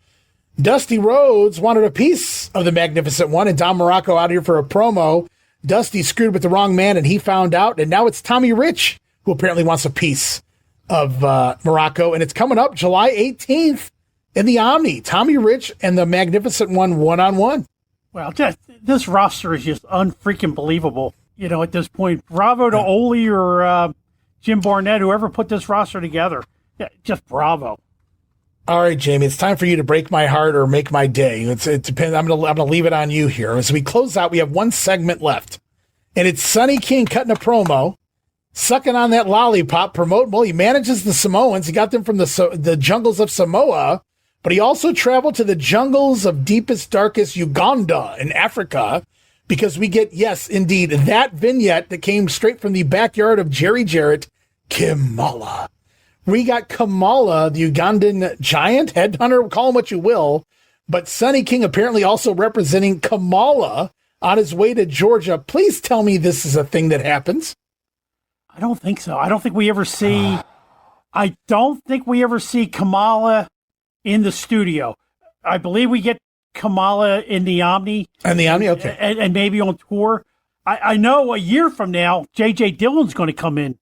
Dusty Rhodes wanted a piece of the Magnificent One, and Don Muraco out here for a promo. Dusty screwed with the wrong man, and he found out. And now it's Tommy Rich who apparently wants a piece of Muraco. And it's coming up July 18th in the Omni. Tommy Rich and the Magnificent One one-on-one. Well, this roster is just unfreaking believable. At this point, bravo to Ole or Jim Barnett, whoever put this roster together. Yeah, just bravo. All right, Jamie, it's time for you to break my heart or make my day. It depends. I'm gonna leave it on you here. As we close out, we have one segment left, and it's Sonny King cutting a promo, sucking on that lollipop, promoting. Well, he manages the Samoans. He got them from the jungles of Samoa. But he also traveled to the jungles of deepest, darkest Uganda in Africa because we get, yes, indeed, that vignette that came straight from the backyard of Jerry Jarrett, Kamala. We got Kamala, the Ugandan giant, headhunter, call him what you will, but Sonny King apparently also representing Kamala on his way to Georgia. Please tell me this is a thing that happens. I don't think so. I don't think we ever see Kamala in the studio. I believe we get Kamala in the Omni. And the Omni, okay. And maybe on tour. I know a year from now, J.J. Dillon's going to come in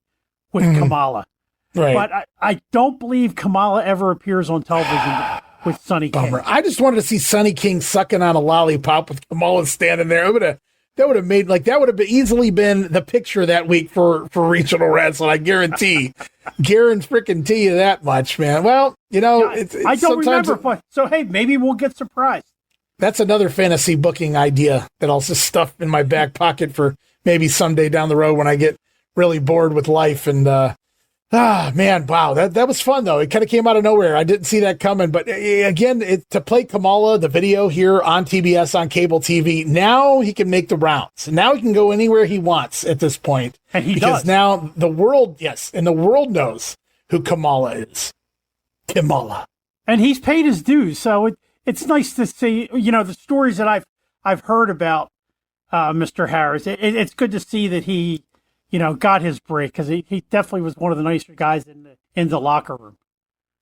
with Kamala. Right. But I don't believe Kamala ever appears on television with Sonny King. Bummer. I just wanted to see Sonny King sucking on a lollipop with Kamala standing there. That would have easily been the picture that week for Regional Rasslin. I guarantee you that much, man. Well, I don't remember. So, hey, maybe we'll get surprised. That's another fantasy booking idea that I'll just stuff in my back pocket for maybe someday down the road when I get really bored with life. And, man, wow, that was fun, though. It kind of came out of nowhere. I didn't see that coming. But, again, to play Kamala, the video here on TBS, on cable TV, now he can make the rounds. Now he can go anywhere he wants at this point. And he because does. Now the world knows who Kamala is. Kamala. And he's paid his dues, so it's nice to see, the stories that I've heard about Mr. Harris. It's good to see that he, got his break because he definitely was one of the nicer guys in the locker room.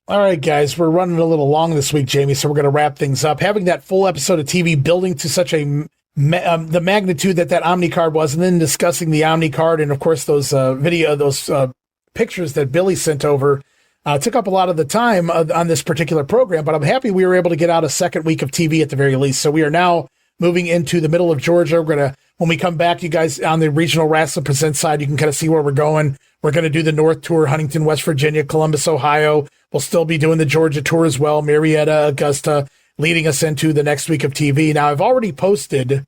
All right, guys, we're running a little long this week, Jamie, so we're going to wrap things up. Having that full episode of TV building to such the magnitude that Omni card was, and then discussing the Omni card and, of course, those pictures that Billy sent over. Took up a lot of the time on this particular program, but I'm happy we were able to get out a second week of TV at the very least. So we are now moving into the middle of Georgia. When we come back, you guys on the Regional Rasslin Present side, you can kind of see where we're going. We're going to do the North Tour, Huntington, West Virginia, Columbus, Ohio. We'll still be doing the Georgia Tour as well, Marietta, Augusta. leading us into the next week of TV. Now, I've already posted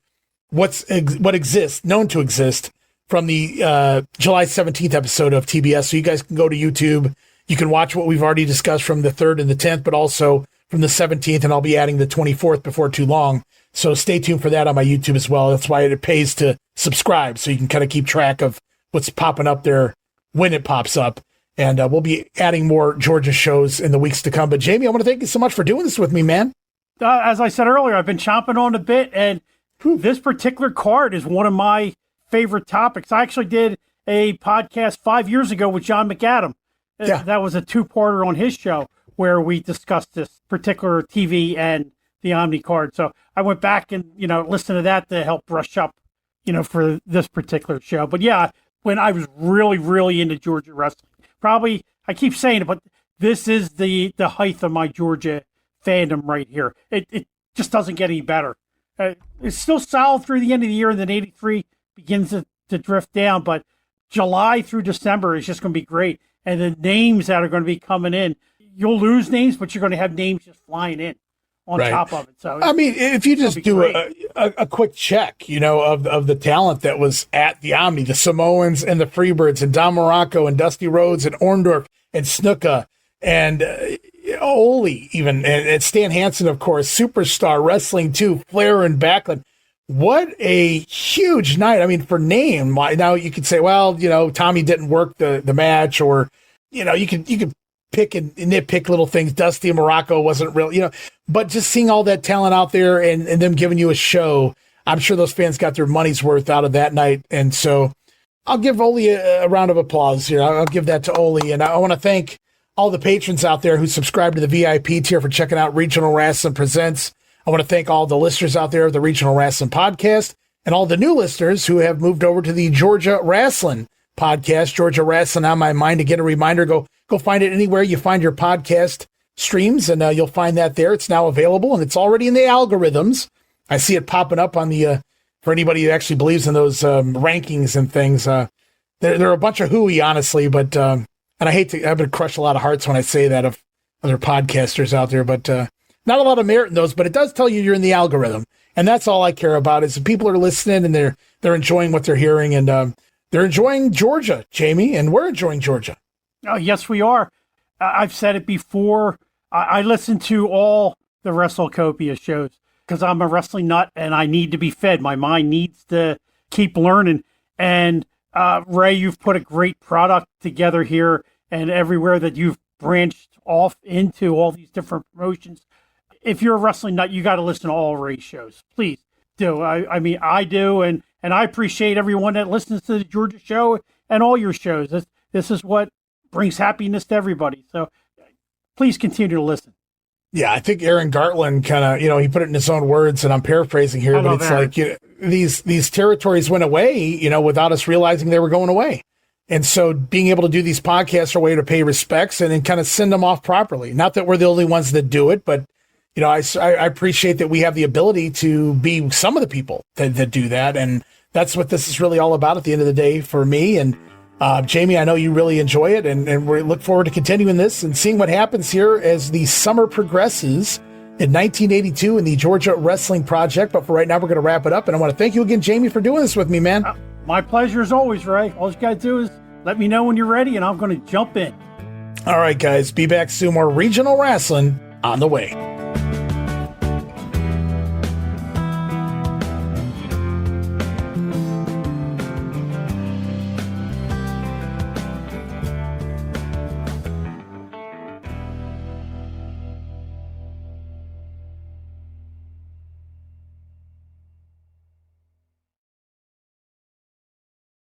what exists, known to exist, from the July 17th episode of TBS. So you guys can go to YouTube. You can watch what we've already discussed from the 3rd and the 10th, but also from the 17th, and I'll be adding the 24th before too long. So stay tuned for that on my YouTube as well. That's why it pays to subscribe, so you can kind of keep track of what's popping up there when it pops up. And we'll be adding more Georgia shows in the weeks to come. But Jammie, I want to thank you so much for doing this with me, man. As I said earlier, I've been chomping on a bit, and this particular card is one of my favorite topics. I actually did a podcast 5 years ago with John McAdam. Yeah. That was a 2-parter on his show where we discussed this particular TV and the Omni card. So I went back and, listened to that to help brush up, for this particular show. But yeah, when I was really, really into Georgia wrestling, probably, I keep saying it, but this is the height of my Georgia fandom right here. It just doesn't get any better. It's still solid through the end of the year, and then 83 begins to drift down, but July through December is just going to be great. And the names that are going to be coming in, you'll lose names, but you're going to have names just flying in on top of it. So I mean, if you just do a quick check, of the talent that was at the Omni, the Samoans and the Freebirds and Don Muraco and Dusty Rhodes and Orndorff and Snuka and Ole even, and Stan Hansen, of course, Superstar Wrestling 2, Flair and Backlund. What a huge night. I mean, for name, now you could say, well, Tommy didn't work the match, or, you could pick and nitpick little things. Dusty and Muraco wasn't real, but just seeing all that talent out there and them giving you a show, I'm sure those fans got their money's worth out of that night. And so I'll give Ole a round of applause here. I'll give that to Ole. And I want to thank all the patrons out there who subscribe to the VIP tier for checking out Regional Rasslin Presents. I want to thank all the listeners out there of the Regional Rasslin Podcast and all the new listeners who have moved over to the Georgia Rasslin Podcast. Georgia Rasslin on my mind. To get a reminder, go find it anywhere you find your podcast streams, and you'll find that there. It's now available, and it's already in the algorithms. I see it popping up on the for anybody who actually believes in those rankings and things. They're a bunch of hooey, honestly, but and I hate to, I'm going to crush a lot of hearts when I say that of other podcasters out there, but not a lot of merit in those, but it does tell you you're in the algorithm. And that's all I care about, is people are listening and they're enjoying what they're hearing, and they're enjoying Georgia, Jammie, and we're enjoying Georgia. Oh, yes, we are. I've said it before. I listen to all the WrestleCopia shows because I'm a wrestling nut and I need to be fed. My mind needs to keep learning. And Ray, you've put a great product together here, and everywhere that you've branched off into all these different promotions. If you're a wrestling nut, you got to listen to all Ray's shows. Please do. I mean, I do, and I appreciate everyone that listens to the Georgia show and all your shows. This is what brings happiness to everybody. So please continue to listen. Yeah, I think Aaron Gartland kind of, he put it in his own words, and I'm paraphrasing here, but it's Aaron. Like, these territories went away, without us realizing they were going away. And so being able to do these podcasts are a way to pay respects and then kind of send them off properly. Not that we're the only ones that do it, but I appreciate that we have the ability to be some of the people that do that. And that's what this is really all about at the end of the day for me. And Jammie, I know you really enjoy it, and we look forward to continuing this and seeing what happens here as the summer progresses in 1982 in the Georgia Wrestling Project. But for right now, we're going to wrap it up. And I want to thank you again, Jammie, for doing this with me, man. My pleasure as always, Ray. All you got to do is let me know when you're ready, and I'm going to jump in. All right, guys. Be back soon. More Regional Rasslin on the way.